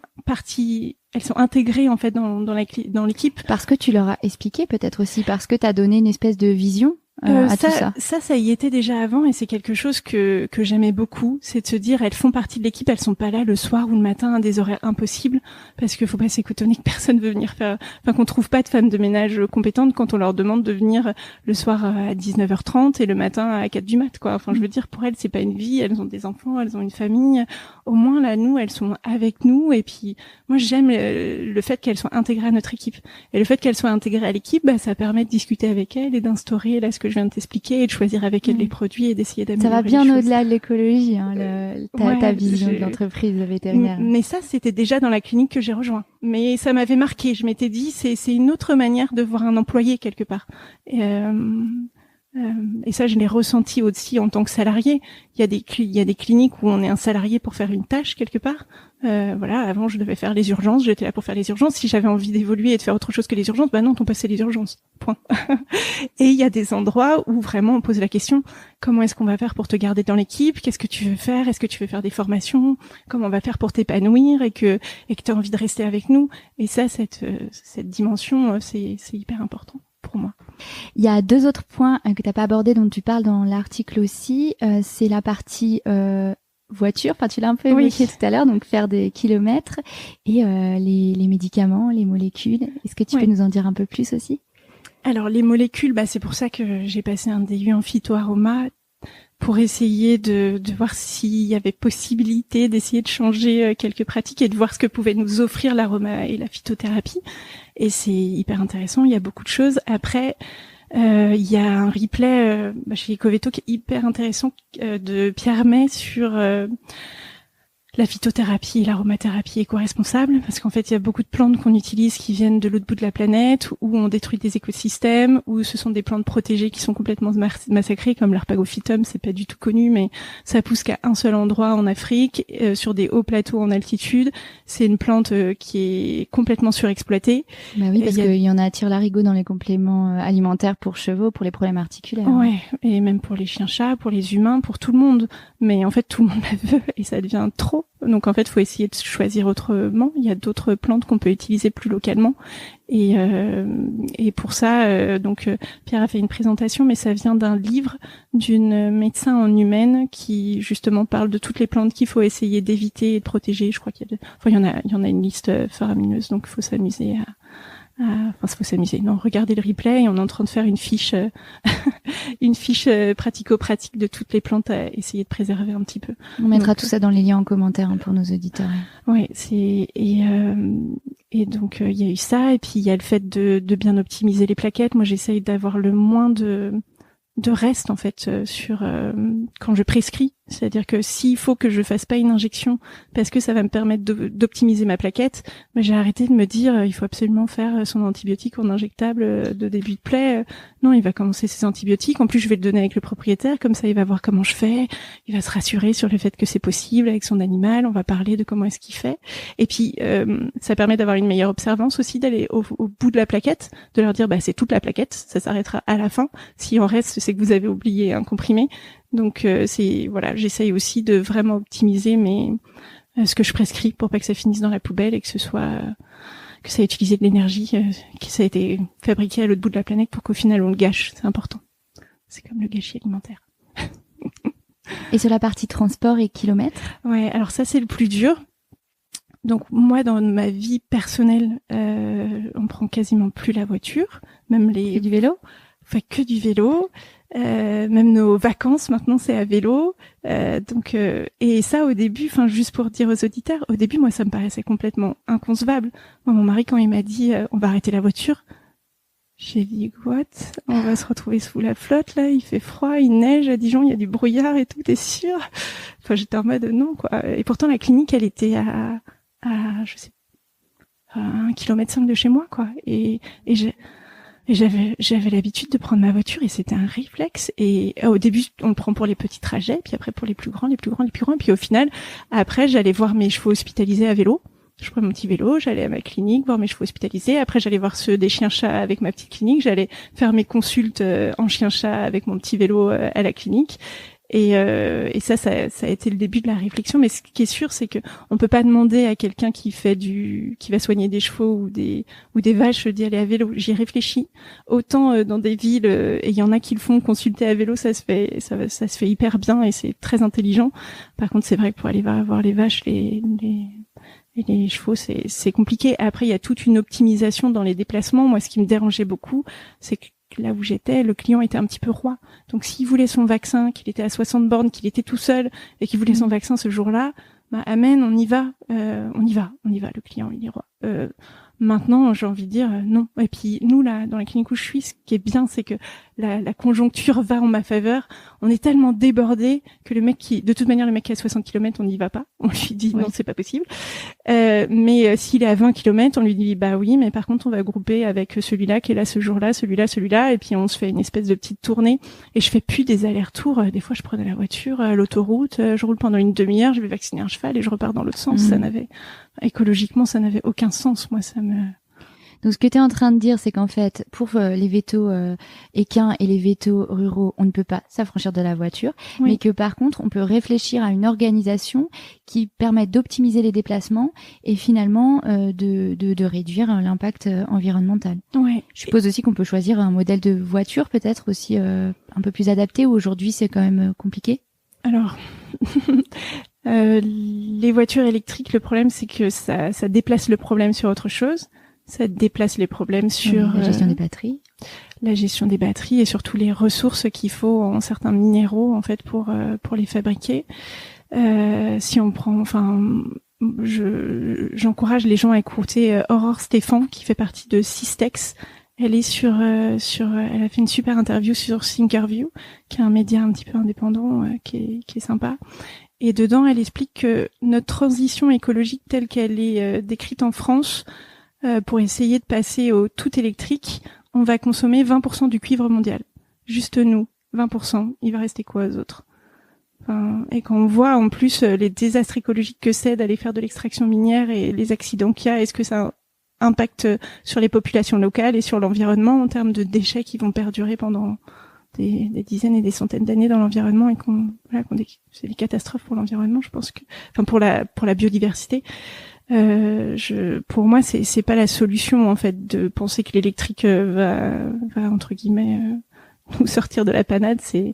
elles sont intégrées en fait dans l'équipe. Parce que tu leur as expliqué, peut-être aussi, parce que tu as donné une espèce de vision. Tout ça. Ça y était déjà avant, et c'est quelque chose que j'aimais beaucoup, c'est de se dire, elles font partie de l'équipe, elles sont pas là le soir ou le matin à des horaires impossibles, parce que faut pas s'étonner que personne veut venir qu'on trouve pas de femmes de ménage compétentes quand on leur demande de venir le soir à 19h30 et le matin à 4 du mat, quoi. Enfin, je veux dire, pour elles, c'est pas une vie, elles ont des enfants, elles ont une famille. Au moins, là, nous, elles sont avec nous, et puis, moi, j'aime le fait qu'elles soient intégrées à notre équipe. Et le fait qu'elles soient intégrées à l'équipe, ça permet de discuter avec elles et d'instaurer, là, ce que je viens de t'expliquer, et de choisir avec elle les produits et d'essayer d'améliorer. Ça va bien au-delà de l'écologie, ta vision de l'entreprise vétérinaire. Mais ça, c'était déjà dans la clinique que j'ai rejoint. Mais ça m'avait marqué. Je m'étais dit, c'est une autre manière de voir un employé quelque part. Et ça, je l'ai ressenti aussi en tant que salarié. Il y a des cliniques où on est un salarié pour faire une tâche quelque part. Avant, je devais faire les urgences, j'étais là pour faire les urgences. Si j'avais envie d'évoluer et de faire autre chose que les urgences, non, ton passé les urgences. Point. Et il y a des endroits où vraiment on pose la question, comment est-ce qu'on va faire pour te garder dans l'équipe? Qu'est-ce que tu veux faire? Est-ce que tu veux faire des formations? Comment on va faire pour t'épanouir et que tu as envie de rester avec nous? Et ça, cette dimension, c'est hyper important pour moi. Il y a 2 autres points que t'as pas abordés, dont tu parles dans l'article aussi. C'est la partie voiture, enfin tu l'as un peu évoqué tout à l'heure, donc faire des kilomètres, et les médicaments, les molécules. Est-ce que tu peux nous en dire un peu plus aussi? Alors les molécules, c'est pour ça que j'ai passé un DU en phytoaroma, pour essayer de voir s'il y avait possibilité d'essayer de changer quelques pratiques et de voir ce que pouvait nous offrir l'aroma et la phytothérapie. Et c'est hyper intéressant, il y a beaucoup de choses. Après, il y a un replay chez Ecoveto qui est hyper intéressant de Pierre May sur la phytothérapie et l'aromathérapie éco-responsable, parce qu'en fait, il y a beaucoup de plantes qu'on utilise qui viennent de l'autre bout de la planète, où on détruit des écosystèmes, où ce sont des plantes protégées qui sont complètement massacrées, comme l'arpagophytum, c'est pas du tout connu, mais ça pousse qu'à un seul endroit en Afrique, sur des hauts plateaux en altitude. C'est une plante qui est complètement surexploitée. Bah oui, parce qu'il y en a à tire-larigot dans les compléments alimentaires pour chevaux, pour les problèmes articulaires. Ouais, et même pour les chiens-chats, pour les humains, pour tout le monde. Mais en fait, tout le monde la veut, et ça devient trop. Donc en fait, faut essayer de choisir autrement. Il y a d'autres plantes qu'on peut utiliser plus localement. Et pour ça, Pierre a fait une présentation, mais ça vient d'un livre d'une médecin en humaine qui justement parle de toutes les plantes qu'il faut essayer d'éviter et de protéger. Je crois qu'il y a il y en a une liste faramineuse, donc il faut s'amuser faut s'amuser. Non, regardez le replay et on est en train de faire une fiche, une fiche pratico-pratique de toutes les plantes à essayer de préserver un petit peu. On mettra tout ça dans les liens en commentaire pour nos auditeurs. Oui, et donc il y a eu ça, et puis il y a le fait de bien optimiser les plaquettes. Moi, j'essaye d'avoir le moins de reste en fait sur quand je prescris, c'est-à-dire que s'il faut que je fasse pas une injection parce que ça va me permettre d'optimiser ma plaquette, mais j'ai arrêté de me dire il faut absolument faire son antibiotique en injectable de début de plaie. Non, il va commencer ses antibiotiques, en plus je vais le donner avec le propriétaire, comme ça il va voir comment je fais, il va se rassurer sur le fait que c'est possible avec son animal, on va parler de comment est-ce qu'il fait, et puis ça permet d'avoir une meilleure observance aussi, d'aller au bout de la plaquette, de leur dire c'est toute la plaquette, ça s'arrêtera à la fin, si en reste c'est que vous avez oublié un comprimé. Donc j'essaye aussi de vraiment optimiser ce que je prescris pour pas que ça finisse dans la poubelle et que ça ait utilisé de l'énergie, que ça a été fabriqué à l'autre bout de la planète pour qu'au final on le gâche. C'est important. C'est comme le gâchis alimentaire. Et sur la partie transport et kilomètres? Ouais, alors ça c'est le plus dur. Donc moi dans ma vie personnelle, on prend quasiment plus la voiture, même que du vélo. Que du vélo. Même nos vacances maintenant c'est à vélo, et ça au début, juste pour dire aux auditeurs, au début moi ça me paraissait complètement inconcevable. Moi mon mari quand il m'a dit on va arrêter la voiture, j'ai dit what, on va se retrouver sous la flotte là, il fait froid, il neige à Dijon, il y a du brouillard et tout, t'es sûr? J'étais en mode non quoi. Et pourtant la clinique elle était à 1,5 km de chez moi quoi, et j'avais l'habitude de prendre ma voiture et c'était un réflexe. Et au début, on le prend pour les petits trajets, puis après pour les plus grands. Et puis au final, après, j'allais voir mes chevaux hospitalisés à vélo. Je prenais mon petit vélo, j'allais à ma clinique voir mes chevaux hospitalisés. Après, j'allais voir ceux des chiens-chats avec ma petite clinique. J'allais faire mes consultes en chien-chat avec mon petit vélo à la clinique. Et ça a été le début de la réflexion. Mais ce qui est sûr, c'est que on peut pas demander à quelqu'un qui va soigner des chevaux ou des vaches d'y aller à vélo. J'y réfléchis. Autant dans des villes, et il y en a qui le font, consulter à vélo, ça se fait hyper bien et c'est très intelligent. Par contre, c'est vrai que pour aller voir les vaches, et les chevaux, c'est compliqué. Après, il y a toute une optimisation dans les déplacements. Moi, ce qui me dérangeait beaucoup, c'est que là où j'étais, le client était un petit peu roi. Donc, s'il voulait son vaccin, qu'il était à 60 bornes, qu'il était tout seul et qu'il voulait son vaccin ce jour-là, amen, on y va. Le client, il est roi. Maintenant, j'ai envie de dire non. Et puis, nous, là, dans la clinique où je suis, ce qui est bien, c'est que la conjoncture va en ma faveur. On est tellement débordés que le mec qui est à 60 km, on n'y va pas. On lui dit non, c'est pas possible. Mais s'il est à 20 km, on lui dit oui, mais par contre, on va grouper avec celui-là qui est là ce jour-là, celui-là, et puis on se fait une espèce de petite tournée. Et je fais plus des allers-retours. Des fois, je prenais la voiture, l'autoroute, je roule pendant une demi-heure, je vais vacciner un cheval et je repars dans l'autre sens. Écologiquement, ça n'avait aucun sens. Moi, Donc, ce que tu es en train de dire, c'est qu'en fait, pour les vétos équins et les vétos ruraux, on ne peut pas s'affranchir de la voiture, mais que par contre, on peut réfléchir à une organisation qui permet d'optimiser les déplacements et finalement de réduire l'impact environnemental. Ouais. Je suppose aussi qu'on peut choisir un modèle de voiture peut-être aussi un peu plus adapté, où aujourd'hui c'est quand même compliqué. Alors... les voitures électriques, le problème c'est que ça déplace le problème sur autre chose. Ça déplace les problèmes sur la gestion des batteries. La gestion des batteries et surtout les ressources qu'il faut en certains minéraux en fait pour les fabriquer. Si on prend, j'encourage les gens à écouter Aurore Stéphan qui fait partie de Systex. Elle est elle a fait une super interview sur Thinkerview, qui est un média un petit peu indépendant, qui est sympa. Et dedans, elle explique que notre transition écologique telle qu'elle est décrite en France, pour essayer de passer au tout électrique, on va consommer 20% du cuivre mondial. Juste nous, 20%. Il va rester quoi aux autres? Et quand on voit en plus les désastres écologiques que c'est d'aller faire de l'extraction minière et les accidents qu'il y a, est-ce que ça impacte sur les populations locales et sur l'environnement en termes de déchets qui vont perdurer pendant des dizaines et des centaines d'années dans l'environnement et c'est des catastrophes pour l'environnement, je pense que, pour la biodiversité. Pour moi, c'est pas la solution en fait de penser que l'électrique va entre guillemets nous sortir de la panade. C'est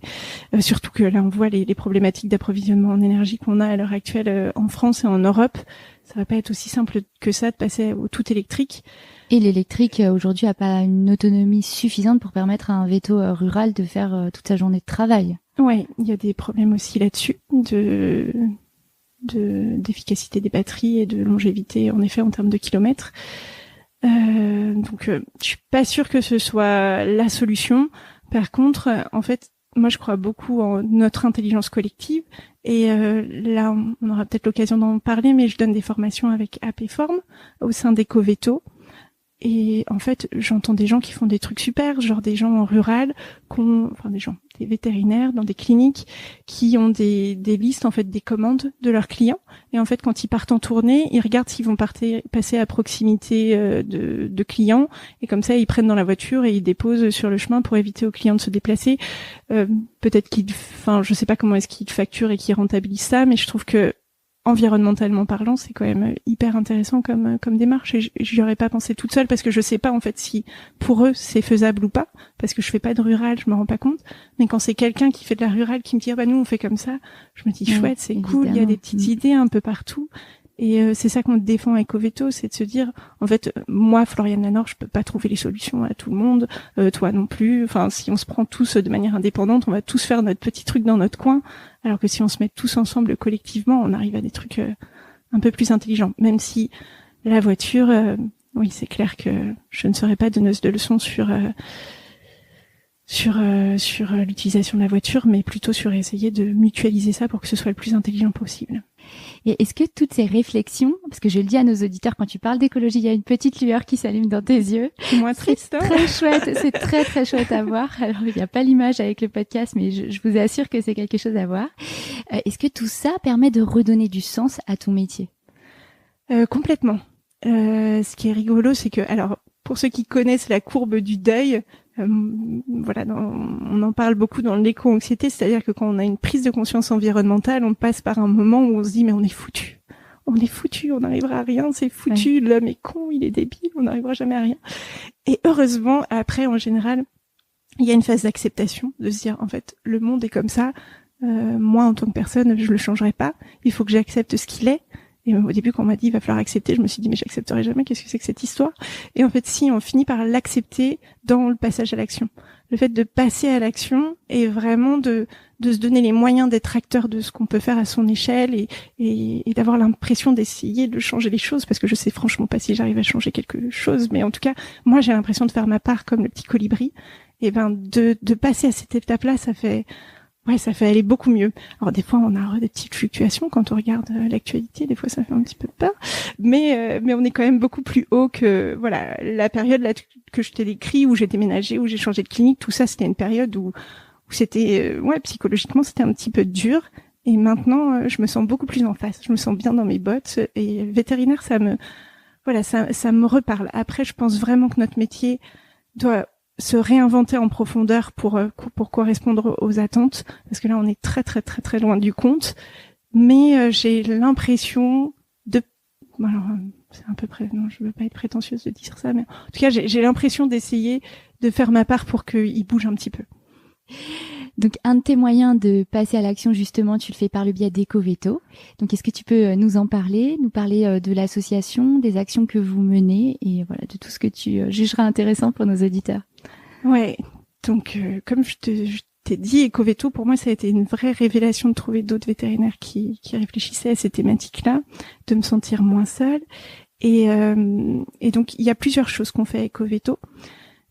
surtout que là, on voit les problématiques d'approvisionnement en énergie qu'on a à l'heure actuelle en France et en Europe. Ça va pas être aussi simple que ça de passer au tout électrique. Et l'électrique, aujourd'hui, a pas une autonomie suffisante pour permettre à un véto rural de faire toute sa journée de travail. Ouais, il y a des problèmes aussi là-dessus d'efficacité des batteries et de longévité, en effet, en termes de kilomètres. Donc, je suis pas sûre que ce soit la solution. Par contre, en fait, moi, je crois beaucoup en notre intelligence collective. Et là, on aura peut-être l'occasion d'en parler, mais je donne des formations avec APForm au sein d'EcoVeto. Et en fait, j'entends des gens qui font des trucs super, genre des gens en rural, des vétérinaires dans des cliniques qui ont des listes, en fait, des commandes de leurs clients. Et en fait, quand ils partent en tournée, ils regardent s'ils vont passer à proximité de clients. Et comme ça, ils prennent dans la voiture et ils déposent sur le chemin pour éviter aux clients de se déplacer. Peut-être je sais pas comment est-ce qu'ils facturent et qu'ils rentabilisent ça, mais je trouve que environnementalement parlant, c'est quand même hyper intéressant comme démarche, et j'y aurais pas pensé toute seule parce que je sais pas en fait si pour eux c'est faisable ou pas, parce que je fais pas de rural, je me rends pas compte. Mais quand c'est quelqu'un qui fait de la rurale qui me dit nous on fait comme ça, je me dis chouette, c'est cool, il y a des petites idées un peu partout. Et c'est ça qu'on défend à EcoVeto, c'est de se dire, en fait, moi, Floriane Lanor, je peux pas trouver les solutions à tout le monde, toi non plus. Enfin, si on se prend tous de manière indépendante, on va tous faire notre petit truc dans notre coin, alors que si on se met tous ensemble collectivement, on arrive à des trucs un peu plus intelligents. Même si la voiture, oui, c'est clair que je ne serai pas donneuse de leçons sur l'utilisation de la voiture, mais plutôt sur essayer de mutualiser ça pour que ce soit le plus intelligent possible. Et est-ce que toutes ces réflexions, parce que je le dis à nos auditeurs, quand tu parles d'écologie, il y a une petite lueur qui s'allume dans tes yeux. C'est moins triste, hein. Très chouette, c'est très très chouette à voir. Alors il n'y a pas l'image avec le podcast, mais je vous assure que c'est quelque chose à voir. Est-ce que tout ça permet de redonner du sens à ton métier ? Complètement. Ce qui est rigolo, c'est que, alors, pour ceux qui connaissent la courbe du deuil, on en parle beaucoup dans l'éco-anxiété, c'est-à-dire que quand on a une prise de conscience environnementale, on passe par un moment où on se dit mais on est foutu, on n'arrivera à rien, c'est foutu, ouais. L'homme est con, il est débile, on n'arrivera jamais à rien. Et heureusement, après, en général, il y a une phase d'acceptation, de se dire en fait le monde est comme ça, moi en tant que personne, je le changerai pas, il faut que j'accepte ce qu'il est. Et au début, quand on m'a dit, il va falloir accepter, je me suis dit, mais j'accepterai jamais, qu'est-ce que c'est que cette histoire? Et en fait, si, on finit par l'accepter dans le passage à l'action. Le fait de passer à l'action est vraiment de se donner les moyens d'être acteur de ce qu'on peut faire à son échelle et d'avoir l'impression d'essayer de changer les choses, parce que je sais franchement pas si j'arrive à changer quelque chose, mais en tout cas, moi, j'ai l'impression de faire ma part comme le petit colibri. Et de passer à cette étape-là, ça fait aller beaucoup mieux. Alors des fois on a des petites fluctuations quand on regarde l'actualité, des fois ça fait un petit peu peur, mais on est quand même beaucoup plus haut que la période là que je t'ai décrit, où j'ai déménagé, où j'ai changé de clinique, tout ça c'était une période où c'était psychologiquement c'était un petit peu dur, et maintenant je me sens beaucoup plus en face, je me sens bien dans mes bottes, et vétérinaire ça me reparle. Après je pense vraiment que notre métier doit se réinventer en profondeur pour correspondre aux attentes, parce que là on est très très très très loin du compte, mais j'ai l'impression c'est un peu non, je veux pas être prétentieuse de dire ça, mais en tout cas j'ai l'impression d'essayer de faire ma part pour qu'il bouge un petit peu. Donc un de tes moyens de passer à l'action, justement, tu le fais par le biais d'EcoVeto. Donc est-ce que tu peux nous parler de l'association, des actions que vous menez, et de tout ce que tu jugeras intéressant pour nos auditeurs? Ouais, donc comme je t'ai dit, EcoVeto, pour moi, ça a été une vraie révélation de trouver d'autres vétérinaires qui réfléchissaient à ces thématiques-là, de me sentir moins seule. Et donc, il y a plusieurs choses qu'on fait à EcoVeto.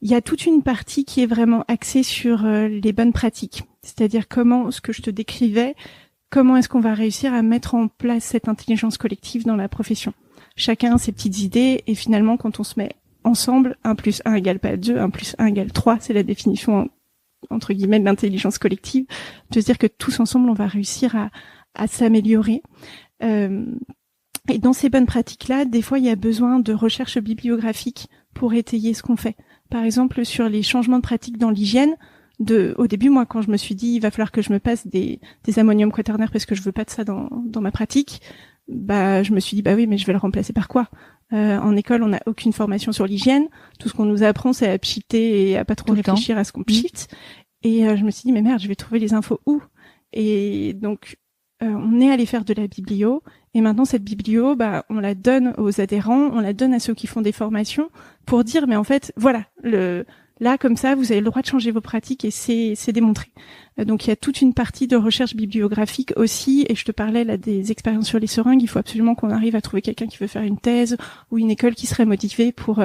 Il y a toute une partie qui est vraiment axée sur les bonnes pratiques, c'est-à-dire ce que je te décrivais, comment est-ce qu'on va réussir à mettre en place cette intelligence collective dans la profession. Chacun a ses petites idées, et finalement, quand on se met ensemble, 1 + 1 = pas 2, 1 + 1 = 3, c'est la définition entre guillemets de l'intelligence collective, de se dire que tous ensemble on va réussir à s'améliorer. Et dans ces bonnes pratiques-là, des fois il y a besoin de recherche bibliographique pour étayer ce qu'on fait. Par exemple, sur les changements de pratiques dans l'hygiène, au début, moi, quand je me suis dit il va falloir que je me passe des ammonium quaternaire parce que je veux pas de ça dans ma pratique, je me suis dit oui, mais je vais le remplacer par quoi? En école, on n'a aucune formation sur l'hygiène. Tout ce qu'on nous apprend, c'est à pchiter et à pas trop réfléchir à ce qu'on pchite. Et je me suis dit, mais merde, je vais trouver les infos où? Et donc, on est allé faire de la biblio. Et maintenant, cette biblio, on la donne aux adhérents, on la donne à ceux qui font des formations pour dire, mais en fait, voilà, là, comme ça, vous avez le droit de changer vos pratiques et c'est démontré. Donc, il y a toute une partie de recherche bibliographique aussi. Et je te parlais là des expériences sur les seringues. Il faut absolument qu'on arrive à trouver quelqu'un qui veut faire une thèse ou une école qui serait motivée pour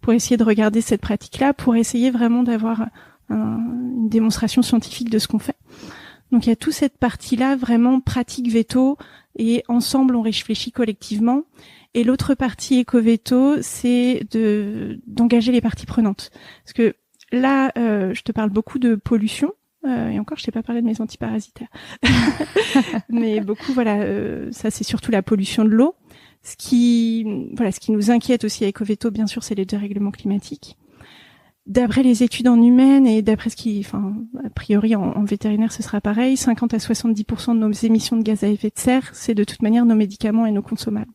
essayer de regarder cette pratique-là, pour essayer vraiment d'avoir une démonstration scientifique de ce qu'on fait. Donc, il y a toute cette partie-là vraiment pratique veto et ensemble, on réfléchit collectivement. Et l'autre partie éco-veto, c'est d'engager les parties prenantes. Parce que là, je te parle beaucoup de pollution. Et encore, je t'ai pas parlé de mes antiparasitaires. Mais beaucoup, ça c'est surtout la pollution de l'eau. Ce qui nous inquiète aussi à éco-veto, bien sûr, c'est les dérèglements climatiques. D'après les études en humaine et d'après a priori en vétérinaire, ce sera pareil, 50 à 70% de nos émissions de gaz à effet de serre, c'est de toute manière nos médicaments et nos consommables.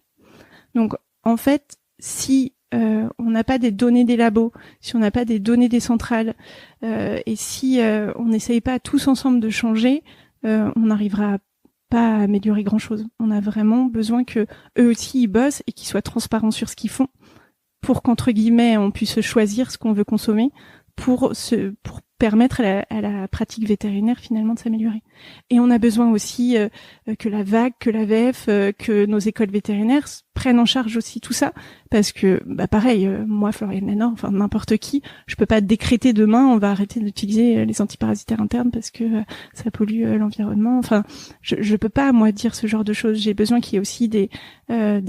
Donc, en fait, si on n'a pas des données des labos, si on n'a pas des données des centrales, et si on n'essaye pas tous ensemble de changer, on n'arrivera pas à améliorer grand-chose. On a vraiment besoin que eux aussi ils bossent et qu'ils soient transparents sur ce qu'ils font, pour qu'entre guillemets on puisse choisir ce qu'on veut consommer, pour permettre à la pratique vétérinaire finalement de s'améliorer. Et on a besoin aussi que la VAC, que l'AVF, que nos écoles vétérinaires prennent en charge aussi tout ça, parce que pareil, moi Floriane Lénor, enfin n'importe qui, je peux pas décréter demain on va arrêter d'utiliser les antiparasitaires internes parce que ça pollue l'environnement. Enfin, je peux pas moi dire ce genre de choses. J'ai besoin qu'il y ait aussi des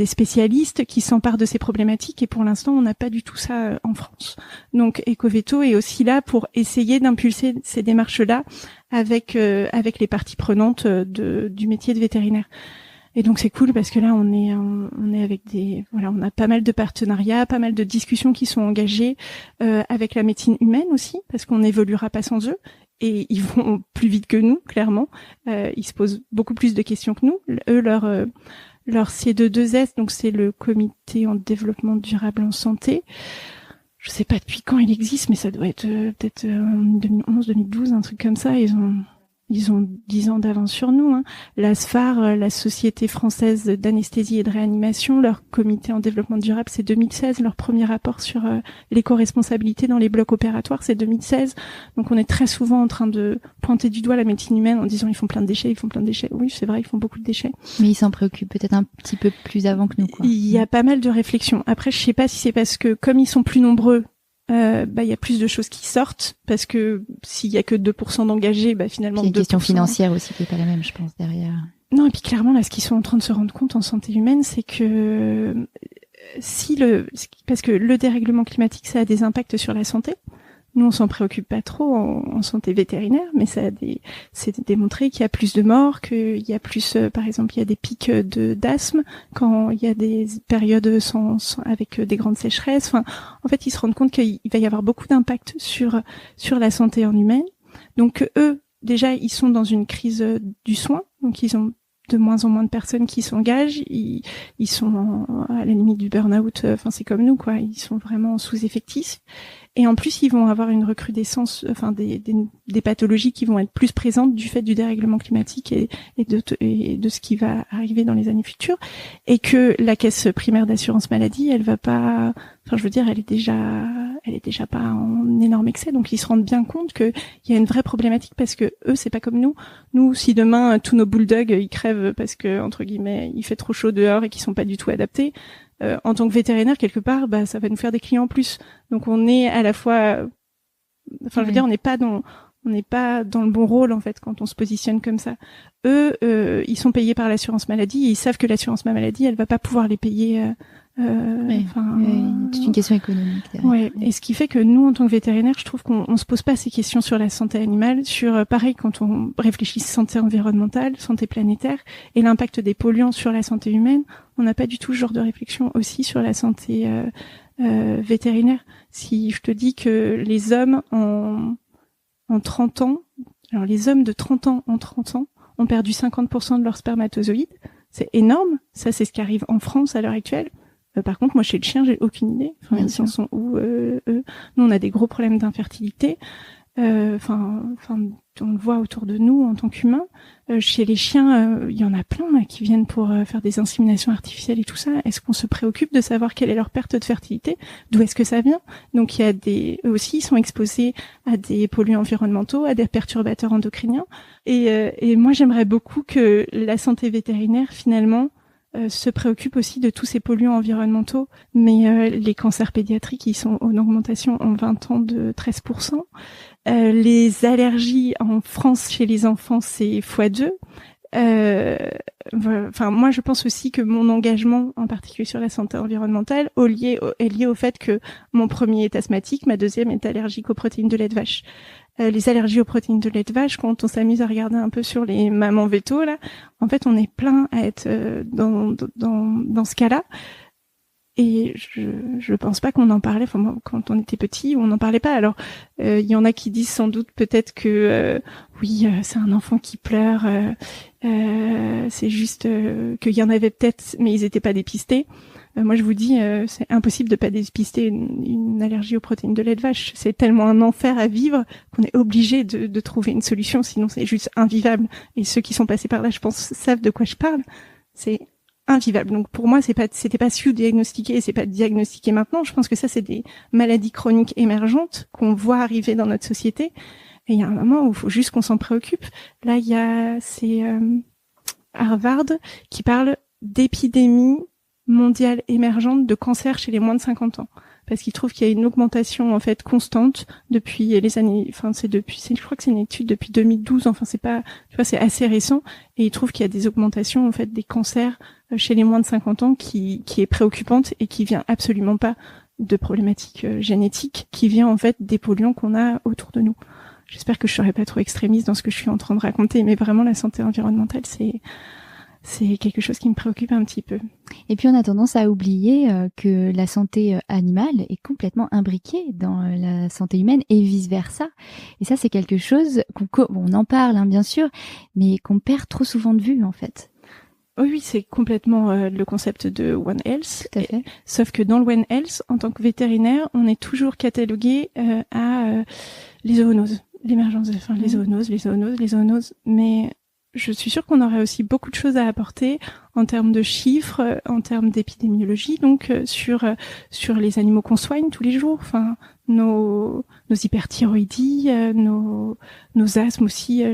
spécialistes qui s'emparent de ces problématiques, et pour l'instant on n'a pas du tout ça en France. Donc Ecoveto est aussi là pour essayer d'impulser ces démarches-là avec les parties prenantes du métier de vétérinaire. Et donc c'est cool parce que là on est avec on a pas mal de partenariats, pas mal de discussions qui sont engagées avec la médecine humaine aussi, parce qu'on n'évoluera pas sans eux, et ils vont plus vite que nous, clairement. Ils se posent beaucoup plus de questions que nous. Eux, leur C2S, donc c'est le Comité en développement durable en santé. Je sais pas depuis quand il existe, mais ça doit être peut-être 2011, 2012, un truc comme ça. Ils ont 10 ans d'avance sur nous. Hein. La SFAR, la Société française d'anesthésie et de réanimation, leur comité en développement durable, c'est 2016. Leur premier rapport sur l'éco-responsabilité dans les blocs opératoires, c'est 2016. Donc on est très souvent en train de pointer du doigt la médecine humaine en disant ils font plein de déchets. Oui, c'est vrai, ils font beaucoup de déchets. Mais ils s'en préoccupent peut-être un petit peu plus avant que nous, quoi. Il y a pas mal de réflexions. Après, je sais pas si c'est parce que comme ils sont plus nombreux, il y a plus de choses qui sortent, parce que s'il y a que 2% d'engagés, finalement, il y a une question financière aussi qui est pas la même, je pense, derrière. Non, et puis clairement, là, ce qu'ils sont en train de se rendre compte en santé humaine, c'est que parce que le dérèglement climatique, ça a des impacts sur la santé. Nous, on s'en préoccupe pas trop en santé vétérinaire, mais c'est démontré qu'il y a plus de morts, qu'il y a plus, par exemple, il y a des pics d'asthme quand il y a des périodes avec des grandes sécheresses. Enfin, en fait, ils se rendent compte qu'il va y avoir beaucoup d'impact sur la santé en humaine. Donc eux, déjà, ils sont dans une crise du soin, donc ils ont de moins en moins de personnes qui s'engagent, ils sont à la limite du burn-out, enfin c'est comme nous quoi, ils sont vraiment sous-effectifs. Et en plus, ils vont avoir une recrudescence, des pathologies qui vont être plus présentes du fait du dérèglement climatique et de ce qui va arriver dans les années futures. Et que la caisse primaire d'assurance maladie, elle va pas, elle est déjà pas en énorme excès. Donc, ils se rendent bien compte qu'il y a une vraie problématique parce que eux, c'est pas comme nous. Nous, si demain, tous nos bulldogs, ils crèvent parce que, entre guillemets, il fait trop chaud dehors et qu'ils sont pas du tout adaptés, en tant que vétérinaire, quelque part, ça va nous faire des clients en plus. Donc on est à la fois, je veux dire, on n'est pas dans le bon rôle en fait quand on se positionne comme ça. Eux, ils sont payés par l'assurance maladie et ils savent que l'assurance maladie, elle va pas pouvoir les payer. C'est une question économique. Ouais. Et ce qui fait que nous, en tant que vétérinaires, je trouve qu'on se pose pas ces questions sur la santé animale, sur pareil quand on réfléchit santé environnementale, santé planétaire et l'impact des polluants sur la santé humaine, on n'a pas du tout ce genre de réflexion aussi sur la santé vétérinaire. Si je te dis que les hommes en 30 ans, alors les hommes de 30 ans en 30 ans ont perdu 50% de leurs spermatozoïdes, c'est énorme. Ça, c'est ce qui arrive en France à l'heure actuelle. Par contre, moi, chez le chien, j'ai aucune idée. Enfin, ils en sont où eux. Nous, on a des gros problèmes d'infertilité. Enfin, on le voit autour de nous en tant qu'humains. Chez les chiens, il y en a plein là, qui viennent pour faire des inséminations artificielles et tout ça. Est-ce qu'on se préoccupe de savoir quelle est leur perte de fertilité? D'où est-ce que ça vient? Donc il y a eux aussi, ils sont exposés à des polluants environnementaux, à des perturbateurs endocriniens. Et moi, j'aimerais beaucoup que la santé vétérinaire, finalement, se préoccupe aussi de tous ces polluants environnementaux. Mais les cancers pédiatriques, ils sont en augmentation en 20 ans de 13%. Les allergies en France chez les enfants, c'est x2. Enfin, moi, je pense aussi que mon engagement, en particulier sur la santé environnementale, est lié au fait que mon premier est asthmatique, ma deuxième est allergique aux protéines de lait de vache. Les allergies aux protéines de lait de vache, quand on s'amuse à regarder un peu sur les mamans vétos, là, en fait, on est plein à être dans ce cas-là. Et je pense pas qu'on en parlait. Enfin, moi, quand on était petit, on n'en parlait pas. Alors, il y en a qui disent sans doute peut-être que oui, c'est un enfant qui pleure. C'est juste qu'il y en avait peut-être, mais ils étaient pas dépistés. Moi, je vous dis, c'est impossible de pas dépister une allergie aux protéines de lait de vache. C'est tellement un enfer à vivre qu'on est obligé de trouver une solution. Sinon, c'est juste invivable. Et ceux qui sont passés par là, je pense, savent de quoi je parle. C'est invivable. Donc pour moi, c'était pas sous-diagnostiqué et c'est pas diagnostiqué maintenant. Je pense que ça, c'est des maladies chroniques émergentes qu'on voit arriver dans notre société. Et il y a un moment où il faut juste qu'on s'en préoccupe. Là, c'est Harvard qui parle d'épidémie mondiale émergente de cancer chez les moins de 50 ans. Parce qu'il trouve qu'il y a une augmentation, en fait, constante depuis les années, je crois que c'est une étude depuis 2012, enfin, c'est pas, tu vois, c'est assez récent. Et il trouve qu'il y a des augmentations, en fait, des cancers chez les moins de 50 ans qui est préoccupante et qui vient absolument pas de problématiques génétiques, qui vient, en fait, des polluants qu'on a autour de nous. J'espère que je serai pas trop extrémiste dans ce que je suis en train de raconter, mais vraiment, la santé environnementale, c'est quelque chose qui me préoccupe un petit peu. Et puis on a tendance à oublier que la santé animale est complètement imbriquée dans la santé humaine et vice-versa. Et ça, c'est quelque chose on en parle, hein, bien sûr, mais qu'on perd trop souvent de vue, en fait. Oui, c'est complètement le concept de One Health. Tout à fait. Sauf que dans le One Health, en tant que vétérinaire, on est toujours catalogué à les zoonoses, l'émergence, enfin les zoonoses. Mais je suis sûre qu'on aurait aussi beaucoup de choses à apporter en termes de chiffres, en termes d'épidémiologie, donc sur les animaux qu'on soigne tous les jours, enfin nos hyperthyroïdies, nos asthmes aussi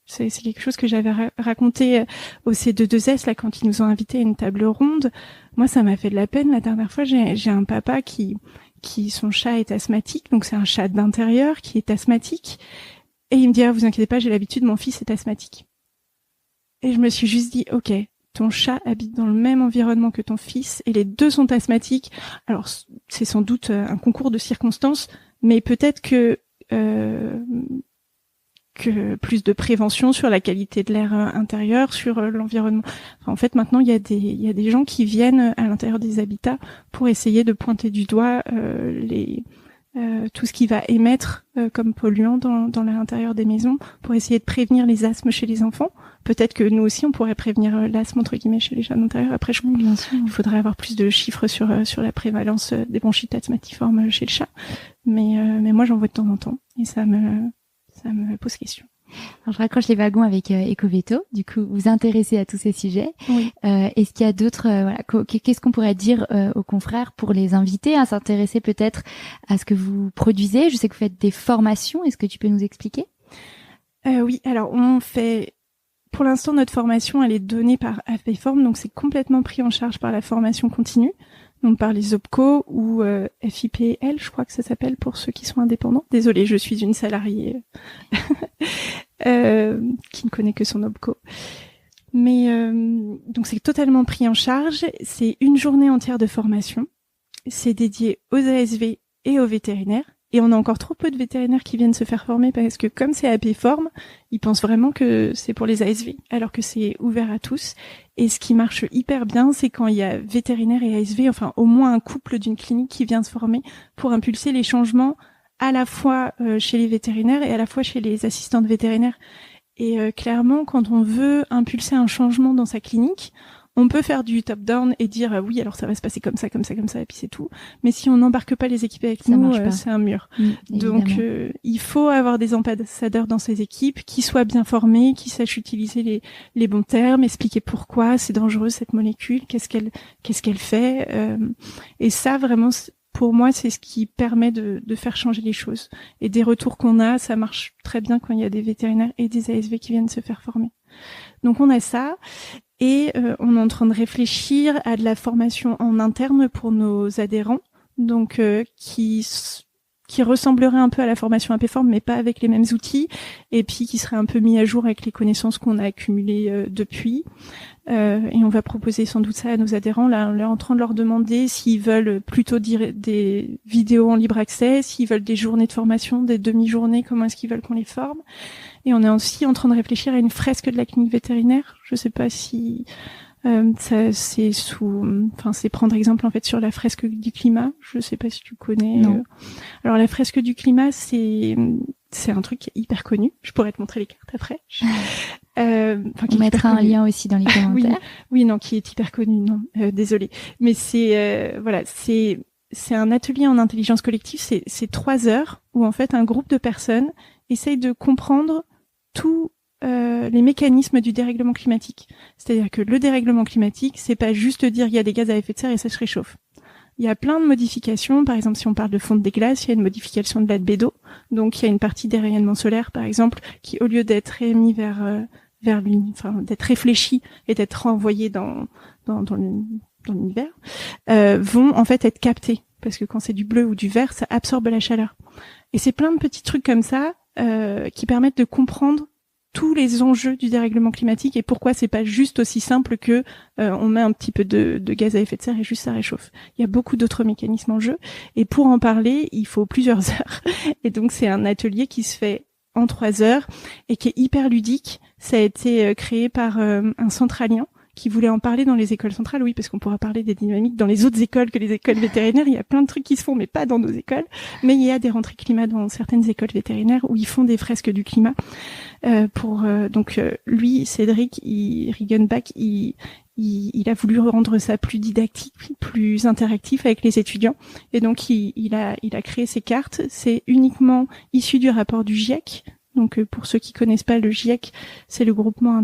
c'est quelque chose que j'avais raconté au C22S là quand ils nous ont invités à une table ronde. Moi, ça m'a fait de la peine. La dernière fois, j'ai un papa qui son chat est asthmatique, donc c'est un chat d'intérieur qui est asthmatique. Et il me dit, vous inquiétez pas, j'ai l'habitude, mon fils est asthmatique. Et je me suis juste dit, ok, ton chat habite dans le même environnement que ton fils et les deux sont asthmatiques. Alors, c'est sans doute un concours de circonstances, mais peut-être que plus de prévention sur la qualité de l'air intérieur, sur l'environnement. Enfin, en fait, maintenant, il y a des gens qui viennent à l'intérieur des habitats pour essayer de pointer du doigt tout ce qui va émettre comme polluant dans l'intérieur des maisons pour essayer de prévenir les asthmes chez les enfants. Peut-être que nous aussi, on pourrait prévenir l'asthme, entre guillemets, chez les chats d'intérieur. Après, bien sûr, il faudrait avoir plus de chiffres sur la prévalence des bronchites asthmatiformes chez le chat. Mais moi, j'en vois de temps en temps. Et ça me pose question. Alors, je raccroche les wagons avec Ecoveto. Du coup, vous intéressez à tous ces sujets. Oui. Est-ce qu'il y a d'autres, qu'est-ce qu'on pourrait dire aux confrères pour les inviter à s'intéresser peut-être à ce que vous produisez? Je sais que vous faites des formations. Est-ce que tu peux nous expliquer? Oui. Alors, on fait, pour l'instant, notre formation, elle est donnée par AFPForm, donc c'est complètement pris en charge par la formation continue. Donc par les OPCO ou FIPL, je crois que ça s'appelle pour ceux qui sont indépendants. Désolée, je suis une salariée qui ne connaît que son OPCO. Mais donc c'est totalement pris en charge. C'est une journée entière de formation. C'est dédié aux ASV et aux vétérinaires. Et on a encore trop peu de vétérinaires qui viennent se faire former parce que comme c'est APForm, ils pensent vraiment que c'est pour les ASV, alors que c'est ouvert à tous. Et ce qui marche hyper bien, c'est quand il y a vétérinaire et ASV, enfin au moins un couple d'une clinique qui vient se former pour impulser les changements à la fois chez les vétérinaires et à la fois chez les assistantes vétérinaires. Et clairement, quand on veut impulser un changement dans sa clinique, On peut faire du top-down et dire oui, alors ça va se passer comme ça, comme ça, comme ça, et puis c'est tout. Mais si on n'embarque pas les équipes avec nous, c'est un mur. Donc il faut avoir des ambassadeurs dans ces équipes qui soient bien formés, qui sachent utiliser les bons termes, expliquer pourquoi c'est dangereux cette molécule, qu'est-ce qu'elle fait. Et ça vraiment, pour moi, c'est ce qui permet de faire changer les choses. Et des retours qu'on a, ça marche très bien quand il y a des vétérinaires et des ASV qui viennent se faire former. Donc on a ça. Et on est en train de réfléchir à de la formation en interne pour nos adhérents, donc qui ressemblerait un peu à la formation APForm, mais pas avec les mêmes outils, et puis qui serait un peu mis à jour avec les connaissances qu'on a accumulées depuis. Et on va proposer sans doute ça à nos adhérents. Là, on est en train de leur demander s'ils veulent plutôt des vidéos en libre accès, s'ils veulent des journées de formation, des demi-journées, comment est-ce qu'ils veulent qu'on les forme. Et on est aussi en train de réfléchir à une fresque de la clinique vétérinaire. Je sais pas si ça c'est prendre exemple en fait sur la fresque du climat. Je sais pas si tu connais. Alors la fresque du climat, c'est un truc qui est hyper connu. Je pourrais te montrer les cartes après. On mettra un lien aussi dans les commentaires. Oui, non, qui est hyper connu. Non, désolée. Mais c'est un atelier en intelligence collective. C'est 3 heures où en fait un groupe de personnes essaye de comprendre tous les mécanismes du dérèglement climatique. C'est-à-dire que le dérèglement climatique, c'est pas juste dire il y a des gaz à effet de serre et ça se réchauffe. Il y a plein de modifications. Par exemple, si on parle de fonte des glaces, il y a une modification de l'albédo. Donc, il y a une partie des rayonnements solaires, par exemple, qui, au lieu d'être émis vers d'être réfléchi et d'être renvoyé dans l'univers, vont en fait être captés. Parce que quand c'est du bleu ou du vert, ça absorbe la chaleur. Et c'est plein de petits trucs comme ça qui permettent de comprendre tous les enjeux du dérèglement climatique et pourquoi c'est pas juste aussi simple que on met un petit peu de gaz à effet de serre et juste ça réchauffe. Il y a beaucoup d'autres mécanismes en jeu et pour en parler, il faut plusieurs heures. Et donc c'est un atelier qui se fait en 3 heures et qui est hyper ludique. Ça a été créé par un centralien qui voulait en parler dans les écoles centrales, oui, parce qu'on pourra parler des dynamiques dans les autres écoles que les écoles vétérinaires. Il y a plein de trucs qui se font, mais pas dans nos écoles. Mais il y a des rentrées climat dans certaines écoles vétérinaires où ils font des fresques du climat. Donc lui, Cédric Riggenbach, il a voulu rendre ça plus didactique, plus interactif avec les étudiants. Et donc il a créé ces cartes. C'est uniquement issu du rapport du GIEC. Donc pour ceux qui connaissent pas le GIEC, c'est le groupement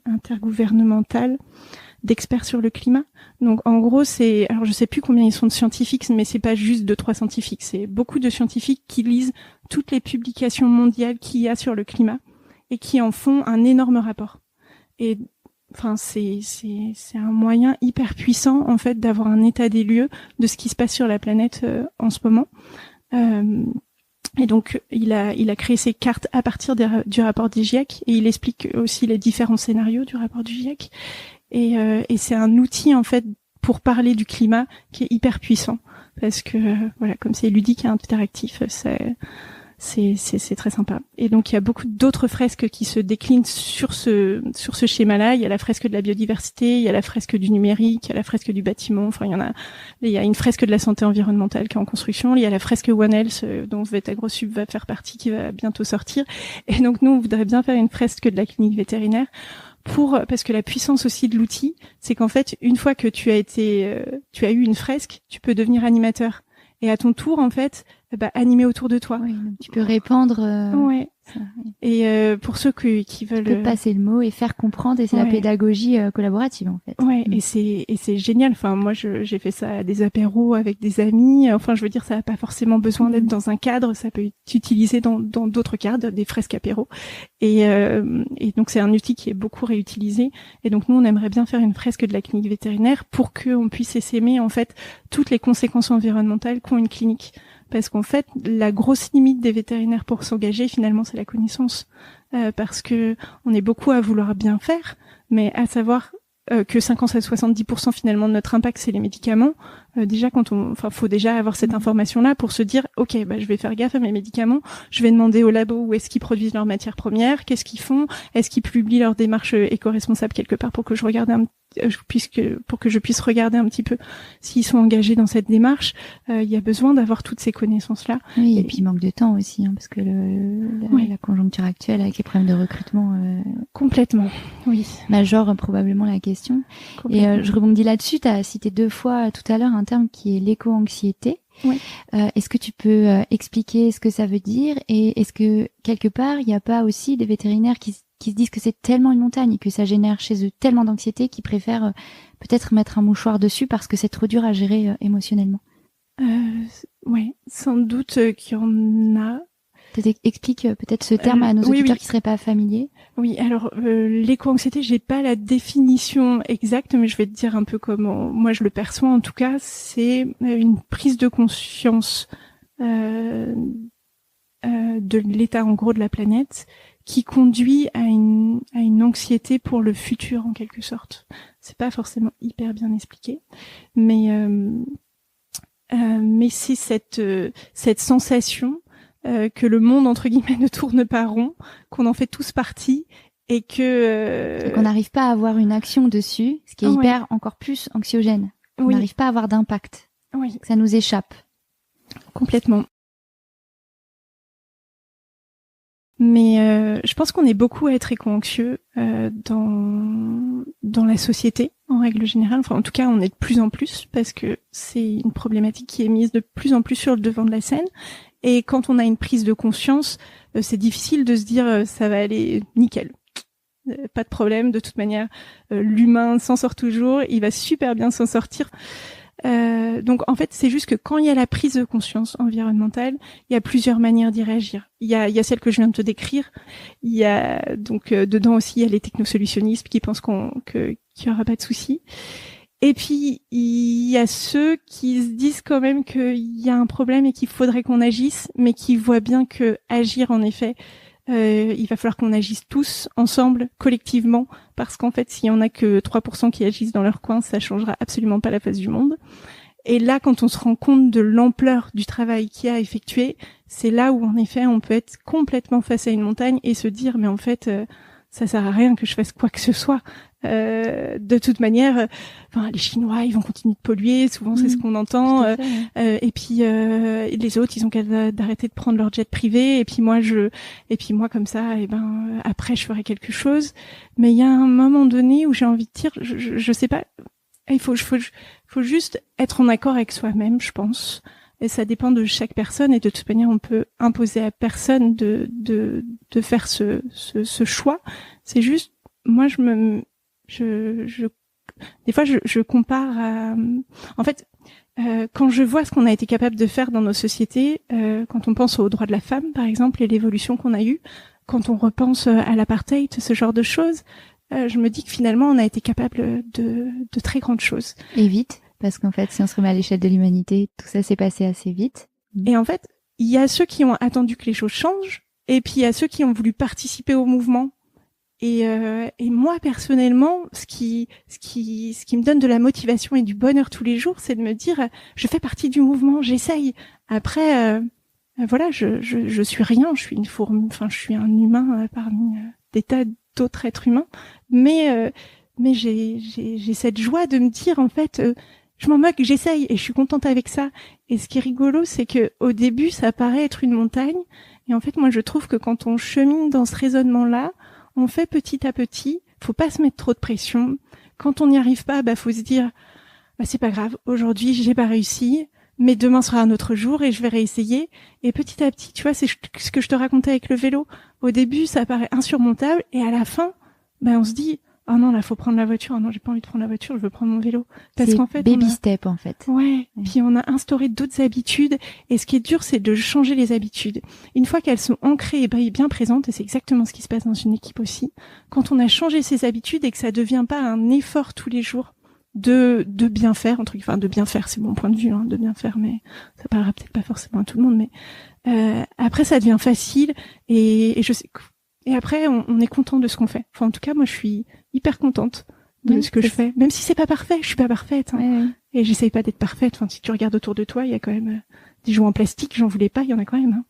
intergouvernemental d'experts sur le climat. Donc en gros, alors je sais plus combien ils sont de scientifiques, mais c'est pas juste 2-3 scientifiques, c'est beaucoup de scientifiques qui lisent toutes les publications mondiales qu'il y a sur le climat et qui en font un énorme rapport. Et enfin c'est un moyen hyper puissant en fait d'avoir un état des lieux de ce qui se passe sur la planète en ce moment. Et donc, il a créé ces cartes à partir du rapport du GIEC et il explique aussi les différents scénarios du rapport du GIEC. Et c'est un outil, en fait, pour parler du climat qui est hyper puissant. Parce que, voilà, comme c'est ludique et interactif, c'est très sympa. Et donc, il y a beaucoup d'autres fresques qui se déclinent sur ce schéma-là. Il y a la fresque de la biodiversité, il y a la fresque du numérique, il y a la fresque du bâtiment. Enfin, il y a une fresque de la santé environnementale qui est en construction. Il y a la fresque One Health dont VetAgroSup va faire partie, qui va bientôt sortir. Et donc, nous, on voudrait bien faire une fresque de la clinique vétérinaire parce que la puissance aussi de l'outil, c'est qu'en fait, une fois que tu as eu une fresque, tu peux devenir animateur. Et à ton tour, en fait, animer autour de toi. Oui, donc tu peux répandre. Ouais. Ça, oui. Et pour ceux qui veulent. Tu peux passer le mot et faire comprendre, et c'est la pédagogie collaborative en fait. Ouais. Et c'est génial. Enfin, moi, j'ai fait ça à des apéros avec des amis. Enfin, je veux dire, ça n'a pas forcément besoin d'être dans un cadre. Ça peut être utilisé dans d'autres cadres, des fresques apéros. Et donc c'est un outil qui est beaucoup réutilisé. Et donc nous, on aimerait bien faire une fresque de la clinique vétérinaire pour qu'on puisse essaimer en fait toutes les conséquences environnementales qu'ont une clinique. Parce qu'en fait, la grosse limite des vétérinaires pour s'engager, finalement, c'est la connaissance. Parce que on est beaucoup à vouloir bien faire, mais à savoir que 50 à 70% finalement de notre impact, c'est les médicaments. Déjà, faut déjà avoir cette information-là pour se dire, ok, je vais faire gaffe à mes médicaments. Je vais demander au labo où est-ce qu'ils produisent leurs matières premières, qu'est-ce qu'ils font, est-ce qu'ils publient leur démarche éco-responsable quelque part pour que je regarde un pour que je puisse regarder un petit peu s'ils sont engagés dans cette démarche, il y a besoin d'avoir toutes ces connaissances-là. Oui, et puis il manque de temps aussi, parce que la conjoncture actuelle avec les problèmes de recrutement complètement, oui, majore probablement la question. Et je rebondis là-dessus, tu as cité 2 fois tout à l'heure un terme qui est l'éco-anxiété. Oui. Est-ce que tu peux expliquer ce que ça veut dire, et est-ce que quelque part il n'y a pas aussi des vétérinaires qui se disent que c'est tellement une montagne et que ça génère chez eux tellement d'anxiété qu'ils préfèrent peut-être mettre un mouchoir dessus parce que c'est trop dur à gérer émotionnellement? Oui, sans doute qu'il y en a. Explique peut-être ce terme à nos auditeurs qui seraient pas familiers. Oui, alors l'éco-anxiété, j'ai pas la définition exacte, mais je vais te dire un peu comment moi je le perçois. En tout cas, c'est une prise de conscience de l'état en gros de la planète qui conduit à une anxiété pour le futur en quelque sorte. C'est pas forcément hyper bien expliqué, mais c'est cette sensation que le monde entre guillemets ne tourne pas rond, qu'on en fait tous partie et que qu'on n'arrive pas à avoir une action dessus, ce qui est hyper encore plus anxiogène. On n'arrive pas à avoir d'impact. Oui. Que ça nous échappe. Complètement. Mais je pense qu'on est beaucoup à être éco-anxieux dans la société en règle générale. Enfin, en tout cas, on est de plus en plus parce que c'est une problématique qui est mise de plus en plus sur le devant de la scène. Et quand on a une prise de conscience, c'est difficile de se dire ça va aller nickel. Pas de problème, de toute manière, l'humain s'en sort toujours, il va super bien s'en sortir. Donc en fait, c'est juste que quand il y a la prise de conscience environnementale, il y a plusieurs manières d'y réagir. Il y a celle que je viens de te décrire. Il y a donc dedans aussi il y a les technosolutionnistes qui pensent qu'il y aura pas de souci. Et puis il y a ceux qui se disent quand même qu'il y a un problème et qu'il faudrait qu'on agisse, mais qui voient bien que agir en effet, il va falloir qu'on agisse tous ensemble, collectivement, parce qu'en fait, s'il y en a que 3% qui agissent dans leur coin, ça changera absolument pas la face du monde. Et là, quand on se rend compte de l'ampleur du travail qu'il y a à effectuer, c'est là où en effet, on peut être complètement face à une montagne et se dire, mais en fait, ça sert à rien que je fasse quoi que ce soit. De toute manière, les Chinois, ils vont continuer de polluer. Souvent, c'est ce qu'on entend. Et puis les autres, ils ont qu'à d'arrêter de prendre leur jet privé. Et puis moi, comme ça, après, je ferai quelque chose. Mais il y a un moment donné où j'ai envie de dire, je sais pas. Il faut juste être en accord avec soi-même, je pense. Et ça dépend de chaque personne. Et de toute manière, on peut imposer à personne de faire ce choix. C'est juste, moi, des fois, je compare à, en fait, quand je vois ce qu'on a été capable de faire dans nos sociétés, quand on pense aux droits de la femme, par exemple, et l'évolution qu'on a eue, quand on repense à l'apartheid, ce genre de choses, je me dis que finalement, on a été capable de très grandes choses. Et vite, parce qu'en fait, si on se remet à l'échelle de l'humanité, tout ça s'est passé assez vite. Et en fait, il y a ceux qui ont attendu que les choses changent, et puis il y a ceux qui ont voulu participer au mouvement. Et moi personnellement, ce qui me donne de la motivation et du bonheur tous les jours, c'est de me dire je fais partie du mouvement, j'essaye. Après voilà, je suis rien, je suis une fourmi, je suis un humain parmi des tas d'autres êtres humains, mais j'ai cette joie de me dire en fait je m'en moque, j'essaye et je suis contente avec ça. Et ce qui est rigolo, c'est que au début, ça paraît être une montagne, et en fait moi je trouve que quand on chemine dans ce raisonnement-là, on fait petit à petit, faut pas se mettre trop de pression. Quand on n'y arrive pas, faut se dire, c'est pas grave, aujourd'hui j'ai pas réussi, mais demain sera un autre jour et je vais réessayer. Et petit à petit, tu vois, c'est ce que je te racontais avec le vélo. Au début, ça paraît insurmontable, et à la fin, on se dit, oh non, là, faut prendre la voiture. Oh non, j'ai pas envie de prendre la voiture, je veux prendre mon vélo. Parce qu'en fait, baby step, en fait. Ouais. Puis on a instauré d'autres habitudes. Et ce qui est dur, c'est de changer les habitudes. Une fois qu'elles sont ancrées et bien présentes, et c'est exactement ce qui se passe dans une équipe aussi, quand on a changé ses habitudes et que ça devient pas un effort tous les jours de bien faire, de bien faire, c'est mon point de vue, de bien faire, mais ça parlera peut-être pas forcément à tout le monde, mais après ça devient facile, et je sais, et après on est content de ce qu'on fait. Enfin, en tout cas, moi je suis hyper contente de ce que je fais, même si c'est pas parfait, je suis pas parfaite, et j'essaye pas d'être parfaite. Enfin, si tu regardes autour de toi, il y a quand même des jouets en plastique, j'en voulais pas, il y en a quand même.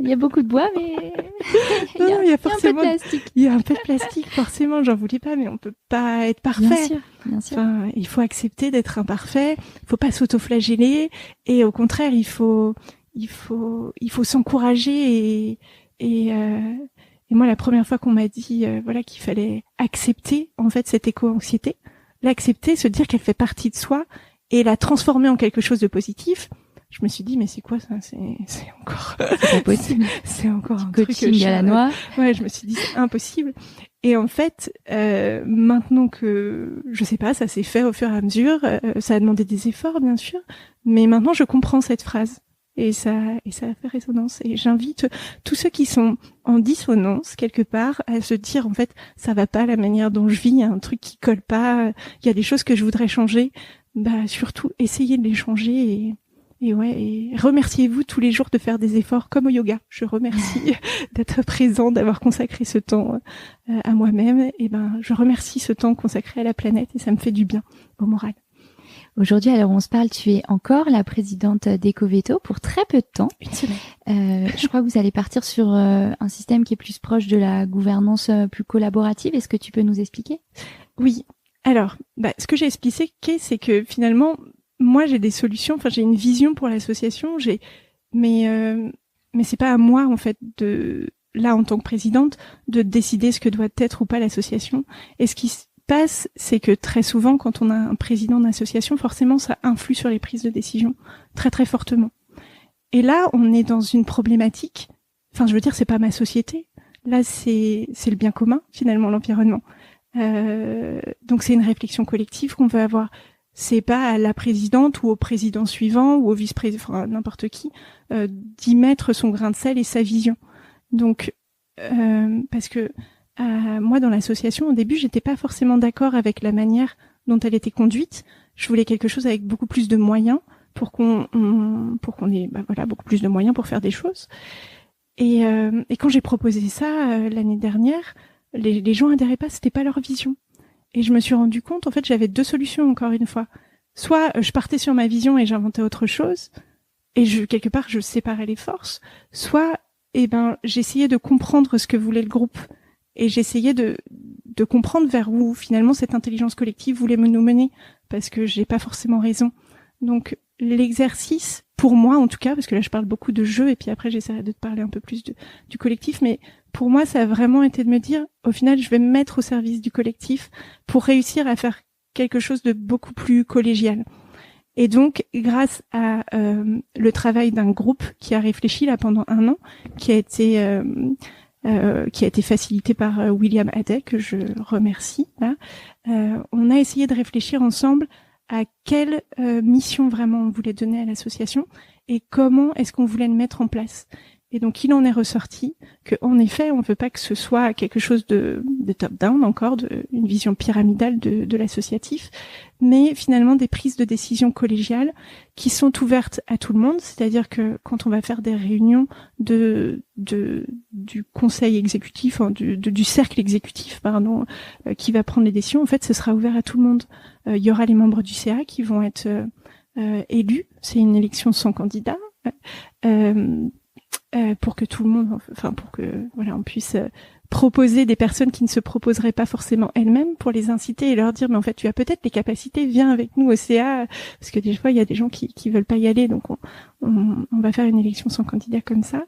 Il Il y a beaucoup de bois, mais Non, il y a forcément un peu de plastique. Il y a un peu de plastique, forcément. J'en voulais pas, mais on peut pas être parfait. Bien sûr. Enfin, il faut accepter d'être imparfait. Il faut pas s'auto-flageller. Et au contraire, il faut s'encourager et moi, la première fois qu'on m'a dit, qu'il fallait accepter, en fait, cette éco-anxiété, l'accepter, se dire qu'elle fait partie de soi et la transformer en quelque chose de positif, je me suis dit, mais c'est quoi ça? C'est encore... C'est pas possible. c'est encore un coaching truc à la noix. Ouais, je me suis dit, c'est impossible. Et en fait, maintenant que, je sais pas, ça s'est fait au fur et à mesure, ça a demandé des efforts, bien sûr, mais maintenant, je comprends cette phrase. Et ça a fait résonance. Et j'invite tous ceux qui sont en dissonance quelque part à se dire, en fait, ça va pas la manière dont je vis, il y a un truc qui colle pas, il y a des choses que je voudrais changer. Bah, surtout, essayez de les changer et remerciez-vous tous les jours de faire des efforts comme au yoga. Je remercie d'être présent, d'avoir consacré ce temps à moi-même. Et je remercie ce temps consacré à la planète et ça me fait du bien au moral. Aujourd'hui, alors on se parle, tu es encore la présidente d'Ecoveto pour très peu de temps. Une semaine. Je crois que vous allez partir sur un système qui est plus proche de la gouvernance plus collaborative. Est-ce que tu peux nous expliquer? Oui. Alors, ce que j'ai expliqué, c'est que finalement, moi j'ai des solutions, j'ai une vision pour l'association, mais c'est pas à moi en fait là en tant que présidente de décider ce que doit être ou pas l'association. Et ce qui passe, c'est que très souvent, quand on a un président d'association, forcément, ça influe sur les prises de décision très très fortement. Et là, on est dans une problématique. Enfin, je veux dire, c'est pas ma société. Là, c'est le bien commun, finalement, l'environnement. Donc, c'est une réflexion collective qu'on veut avoir. C'est pas à la présidente ou au président suivant ou au vice-président, enfin, n'importe qui, d'y mettre son grain de sel et sa vision. Donc, parce que moi, dans l'association, au début, j'étais pas forcément d'accord avec la manière dont elle était conduite. Je voulais quelque chose avec beaucoup plus de moyens pour qu'on ait, beaucoup plus de moyens pour faire des choses. Et quand j'ai proposé ça l'année dernière, les gens adhéraient pas, c'était pas leur vision. Et je me suis rendu compte, en fait, j'avais deux solutions encore une fois. Soit je partais sur ma vision et j'inventais autre chose, et quelque part je séparais les forces. Soit, j'essayais de comprendre ce que voulait le groupe. Et j'essayais de comprendre vers où finalement cette intelligence collective voulait nous mener, parce que j'ai pas forcément raison. Donc l'exercice, pour moi en tout cas, parce que là je parle beaucoup de jeu et puis après j'essaierai de te parler un peu plus du collectif, mais pour moi ça a vraiment été de me dire, au final je vais me mettre au service du collectif pour réussir à faire quelque chose de beaucoup plus collégial. Et donc grâce à le travail d'un groupe qui a réfléchi là pendant 1 an, qui a été facilité par William Hadday, que je remercie. Là. On a essayé de réfléchir ensemble à quelle mission vraiment on voulait donner à l'association et comment est-ce qu'on voulait le mettre en place. Et donc, il en est ressorti qu'en effet, on ne veut pas que ce soit quelque chose de top-down encore, une vision pyramidale de l'associatif, mais finalement des prises de décision collégiales qui sont ouvertes à tout le monde. C'est-à-dire que quand on va faire des réunions du conseil exécutif, du cercle exécutif, qui va prendre les décisions, en fait, ce sera ouvert à tout le monde. Il y aura les membres du CA qui vont être élus. C'est une élection sans candidat. Pour que tout le monde, on puisse proposer des personnes qui ne se proposeraient pas forcément elles-mêmes, pour les inciter et leur dire, mais en fait, tu as peut-être les capacités, viens avec nous au CA, parce que des fois, il y a des gens qui veulent pas y aller, donc on va faire une élection sans candidat comme ça,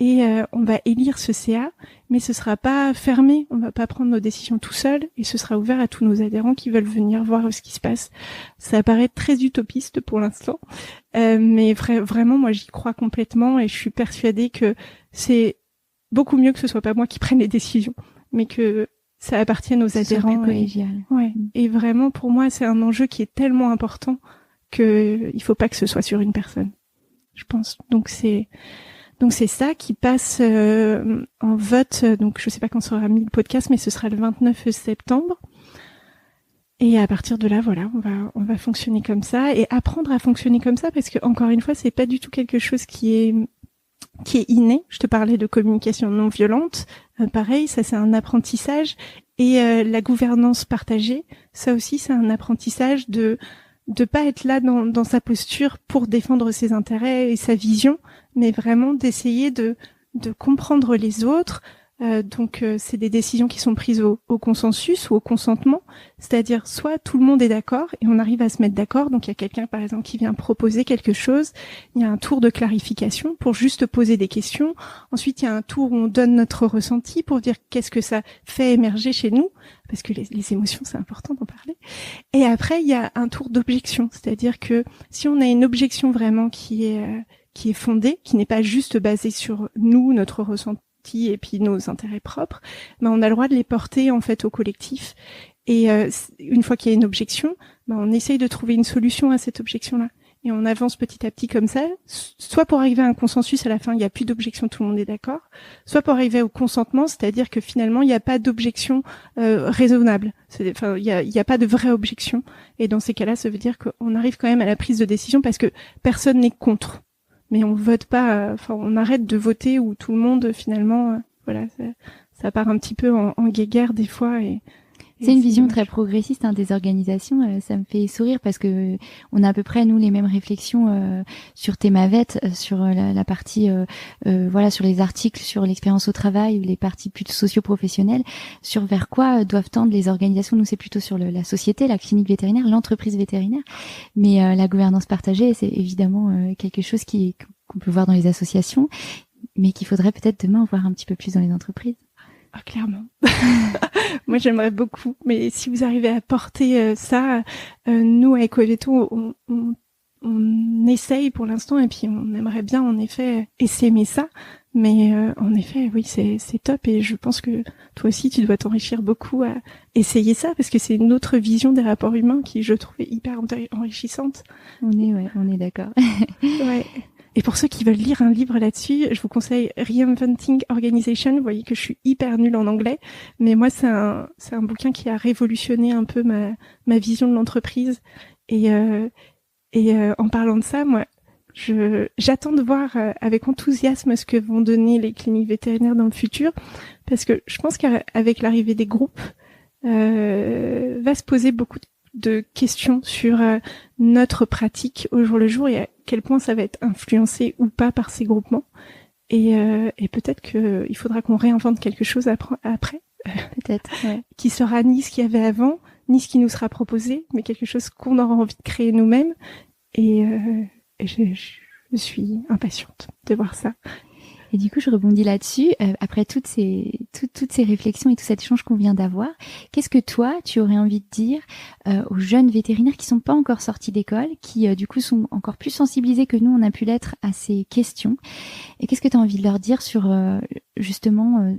et on va élire ce CA, mais ce sera pas fermé, on va pas prendre nos décisions tout seul, et ce sera ouvert à tous nos adhérents qui veulent venir voir ce qui se passe. Ça paraît très utopiste pour l'instant, mais vraiment, moi, j'y crois complètement, et je suis persuadée que c'est beaucoup mieux que ce soit pas moi qui prenne les décisions, mais que ça appartienne aux adhérents. Et vraiment, pour moi, c'est un enjeu qui est tellement important que il faut pas que ce soit sur une personne, je pense. Donc c'est ça qui passe en vote. Donc je sais pas quand sera mis le podcast, mais ce sera le 29 septembre. Et à partir de là, voilà, on va fonctionner comme ça et apprendre à fonctionner comme ça, parce que encore une fois, c'est pas du tout quelque chose qui est inné. Je te parlais de communication non violente. Pareil, ça c'est un apprentissage. Et la gouvernance partagée, ça aussi c'est un apprentissage de pas être là dans sa posture pour défendre ses intérêts et sa vision, mais vraiment d'essayer de de comprendre les autres. Donc c'est des décisions qui sont prises au consensus ou au consentement, c'est-à-dire soit tout le monde est d'accord et on arrive à se mettre d'accord, donc il y a quelqu'un par exemple qui vient proposer quelque chose, il y a un tour de clarification pour juste poser des questions, ensuite il y a un tour où on donne notre ressenti pour dire qu'est-ce que ça fait émerger chez nous, parce que les émotions c'est important d'en parler, et après il y a un tour d'objection, c'est-à-dire que si on a une objection vraiment qui est fondée, qui n'est pas juste basée sur nous, notre ressenti, et puis nos intérêts propres, on a le droit de les porter en fait au collectif. Et une fois qu'il y a une objection, on essaye de trouver une solution à cette objection-là. Et on avance petit à petit comme ça, soit pour arriver à un consensus à la fin, il n'y a plus d'objection, tout le monde est d'accord, soit pour arriver au consentement, c'est-à-dire que finalement il n'y a pas d'objection raisonnable. Enfin, il y a pas de vraie objection. Et dans ces cas-là, ça veut dire qu'on arrive quand même à la prise de décision parce que personne n'est contre. Mais on vote pas, on arrête de voter où tout le monde finalement, ça part un petit peu en guéguerre des fois. C'est une vision très progressiste des organisations. Ça me fait sourire parce que on a à peu près nous les mêmes réflexions sur Thémavet, sur la partie sur les articles, sur l'expérience au travail ou les parties plutôt socio-professionnelles, sur vers quoi doivent tendre les organisations. Nous c'est plutôt sur la société, la clinique vétérinaire, l'entreprise vétérinaire. Mais la gouvernance partagée, c'est évidemment quelque chose qu'on peut voir dans les associations, mais qu'il faudrait peut-être demain voir un petit peu plus dans les entreprises. Ah, clairement. Moi, j'aimerais beaucoup. Mais si vous arrivez à porter ça, nous, à Ecoveto, on essaye pour l'instant et puis on aimerait bien, en effet, essaimer ça. Mais en effet, oui, c'est top. Et je pense que toi aussi, tu dois t'enrichir beaucoup à essayer ça parce que c'est une autre vision des rapports humains qui, je trouve, est hyper enrichissante. On est d'accord. Ouais. Et pour ceux qui veulent lire un livre là-dessus, je vous conseille Reinventing Organization. Vous voyez que je suis hyper nulle en anglais, mais moi c'est un bouquin qui a révolutionné un peu ma vision de l'entreprise. Et en parlant de ça, moi j'attends de voir avec enthousiasme ce que vont donner les cliniques vétérinaires dans le futur, parce que je pense qu'avec l'arrivée des groupes, va se poser beaucoup de questions sur notre pratique au jour le jour et à quel point ça va être influencé ou pas par ces groupements. Et peut-être qu'il faudra qu'on réinvente quelque chose après. Peut-être, ouais. Qui sera ni ce qu'il y avait avant, ni ce qui nous sera proposé, mais quelque chose qu'on aura envie de créer nous-mêmes. Et je suis impatiente de voir ça. Et du coup, je rebondis là-dessus. Après toutes ces réflexions et tout cet échange qu'on vient d'avoir, qu'est-ce que toi, tu aurais envie de dire aux jeunes vétérinaires qui sont pas encore sortis d'école, qui du coup sont encore plus sensibilisés que nous, on a pu l'être à ces questions. Et qu'est-ce que tu as envie de leur dire sur justement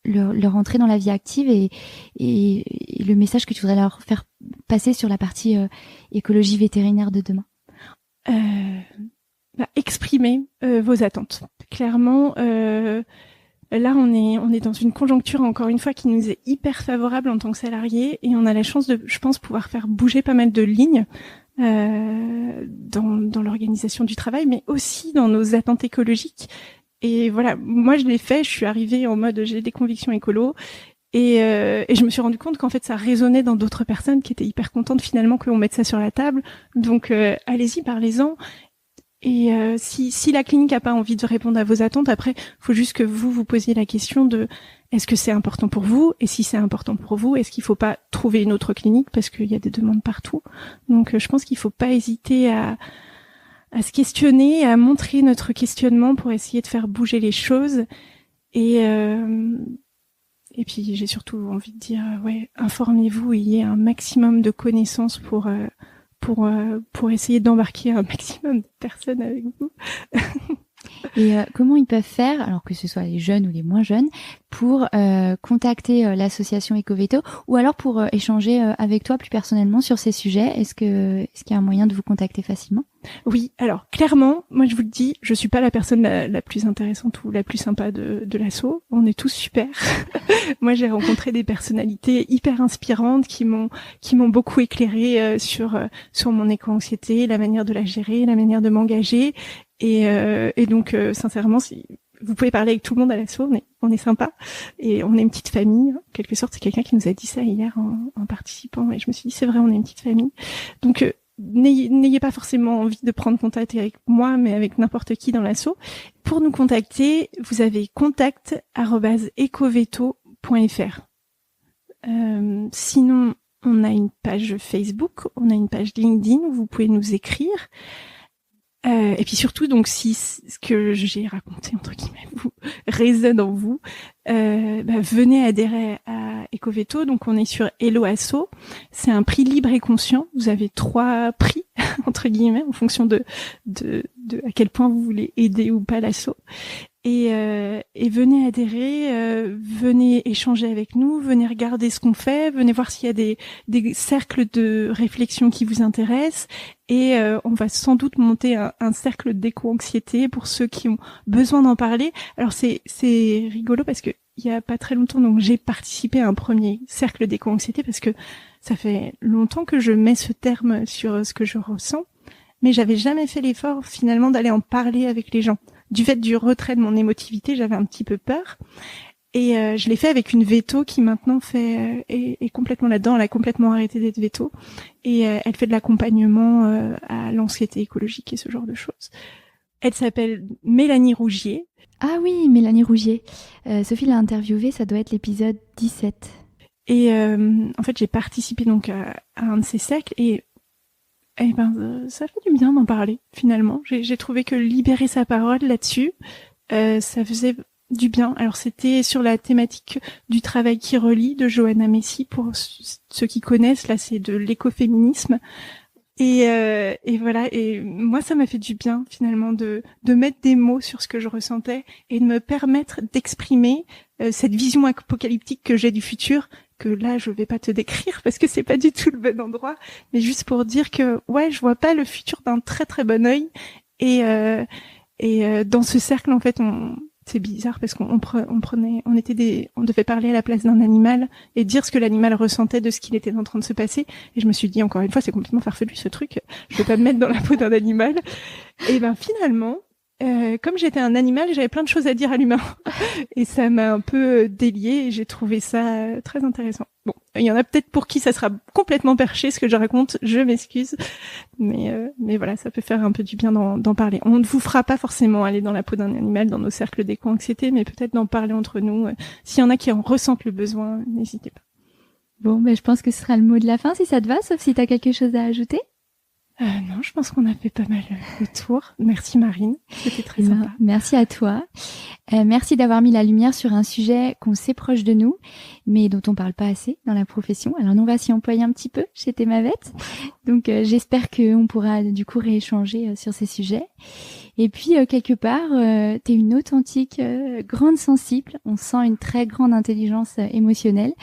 leur entrée dans la vie active et le message que tu voudrais leur faire passer sur la partie écologie vétérinaire de demain? Exprimer vos attentes. Clairement, là on est dans une conjoncture encore une fois qui nous est hyper favorable en tant que salariés et on a la chance de, je pense, pouvoir faire bouger pas mal de lignes dans l'organisation du travail, mais aussi dans nos attentes écologiques. Et voilà, moi je l'ai fait, je suis arrivée en mode j'ai des convictions écolo. Et je me suis rendu compte qu'en fait ça résonnait dans d'autres personnes qui étaient hyper contentes finalement qu'on mette ça sur la table. Donc allez-y, parlez-en. Et si la clinique a pas envie de répondre à vos attentes, après, faut juste que vous posiez la question de est-ce que c'est important pour vous, et si c'est important pour vous, est-ce qu'il faut pas trouver une autre clinique parce qu'il y a des demandes partout. Donc je pense qu'il faut pas hésiter à se questionner, à montrer notre questionnement pour essayer de faire bouger les choses. Et puis j'ai surtout envie de dire informez-vous, ayez un maximum de connaissances pour essayer d'embarquer un maximum de personnes avec vous. Et comment ils peuvent faire, alors que ce soit les jeunes ou les moins jeunes, pour contacter l'association Ecoveto ou alors pour échanger avec toi plus personnellement sur ces sujets? Est-ce qu'il y a un moyen de vous contacter facilement? Oui, alors clairement, moi je vous le dis, je suis pas la personne la plus intéressante ou la plus sympa de l'asso. On est tous super. Moi j'ai rencontré des personnalités hyper inspirantes qui m'ont beaucoup éclairé sur mon éco-anxiété, la manière de la gérer, la manière de m'engager. Et donc sincèrement, si vous pouvez parler avec tout le monde à l'asso, on est sympa et on est une petite famille. En quelque sorte, c'est quelqu'un qui nous a dit ça hier en participant et je me suis dit c'est vrai, on est une petite famille. Donc n'ayez pas forcément envie de prendre contact avec moi, mais avec n'importe qui dans l'asso. Pour nous contacter, vous avez contact@ecoveto.fr. Sinon, on a une page Facebook, on a une page LinkedIn où vous pouvez nous écrire. Et puis surtout, donc, si ce que j'ai raconté, entre guillemets, vous résonne en vous, venez adhérer à Ecoveto. Donc, on est sur Hello Asso. C'est un prix libre et conscient. Vous avez 3 prix, entre guillemets, en fonction de à quel point vous voulez aider ou pas l'asso. Et venez adhérer, venez échanger avec nous, venez regarder ce qu'on fait, venez voir s'il y a des cercles de réflexion qui vous intéressent. Et on va sans doute monter un cercle d'éco-anxiété pour ceux qui ont besoin d'en parler. Alors c'est rigolo parce que il y a pas très longtemps, donc j'ai participé à un premier cercle d'éco-anxiété parce que ça fait longtemps que je mets ce terme sur ce que je ressens, mais j'avais jamais fait l'effort finalement d'aller en parler avec les gens. Du fait du retrait de mon émotivité, j'avais un petit peu peur. Et je l'ai fait avec une véto qui maintenant est complètement là-dedans. Elle a complètement arrêté d'être véto. Et elle fait de l'accompagnement à l'anxiété écologique et ce genre de choses. Elle s'appelle Mélanie Rougier. Ah oui, Mélanie Rougier. Sophie l'a interviewée, ça doit être l'épisode 17. Et en fait, j'ai participé donc à un de ces cercles et ça fait du bien d'en parler, finalement. J'ai trouvé que libérer sa parole là-dessus, ça faisait du bien. Alors, c'était sur la thématique du travail qui relie de Johanna Messi. Pour ceux qui connaissent, là, c'est de l'écoféminisme. Et voilà. Et moi, ça m'a fait du bien, finalement, de mettre des mots sur ce que je ressentais et de me permettre d'exprimer cette vision apocalyptique que j'ai du futur, que là je vais pas te décrire parce que c'est pas du tout le bon endroit, mais juste pour dire que ouais, je vois pas le futur d'un très très bon œil. Et dans ce cercle, en fait, c'est bizarre parce on devait parler à la place d'un animal et dire ce que l'animal ressentait de ce qu'il était en train de se passer. Et je me suis dit, encore une fois, c'est complètement farfelu ce truc. Je vais pas me mettre dans la peau d'un animal. Et finalement, comme j'étais un animal, j'avais plein de choses à dire à l'humain. Et ça m'a un peu déliée et j'ai trouvé ça très intéressant. Bon, il y en a peut-être pour qui ça sera complètement perché ce que je raconte, je m'excuse. Mais voilà, ça peut faire un peu du bien d'en parler. On ne vous fera pas forcément aller dans la peau d'un animal dans nos cercles d'éco-anxiété, mais peut-être d'en parler entre nous. S'il y en a qui en ressentent le besoin, n'hésitez pas. Bon, je pense que ce sera le mot de la fin si ça te va, sauf si tu as quelque chose à ajouter. Non, je pense qu'on a fait pas mal le tour. Merci Marine, c'était très sympa. Merci à toi. Merci d'avoir mis la lumière sur un sujet qu'on sait proche de nous, mais dont on parle pas assez dans la profession. Alors nous, on va s'y employer un petit peu chez Thémavette. Donc j'espère qu'on pourra du coup rééchanger sur ces sujets. Et puis quelque part, t'es une authentique, grande sensible. On sent une très grande intelligence émotionnelle.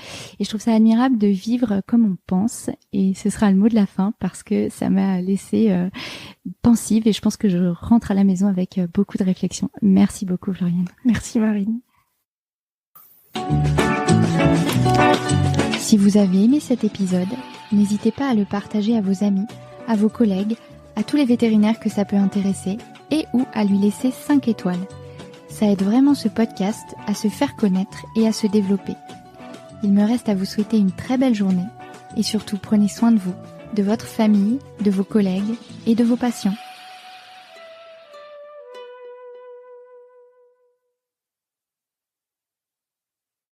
Et je trouve ça admirable de vivre comme on pense. Et ce sera le mot de la fin parce que ça m'a laissée pensive. Et je pense que je rentre à la maison avec beaucoup de réflexion. Merci beaucoup, Floriane. Merci, Marine. Si vous avez aimé cet épisode, n'hésitez pas à le partager à vos amis, à vos collègues, à tous les vétérinaires que ça peut intéresser et ou à lui laisser 5 étoiles. Ça aide vraiment ce podcast à se faire connaître et à se développer. Il me reste à vous souhaiter une très belle journée et surtout prenez soin de vous, de votre famille, de vos collègues et de vos patients.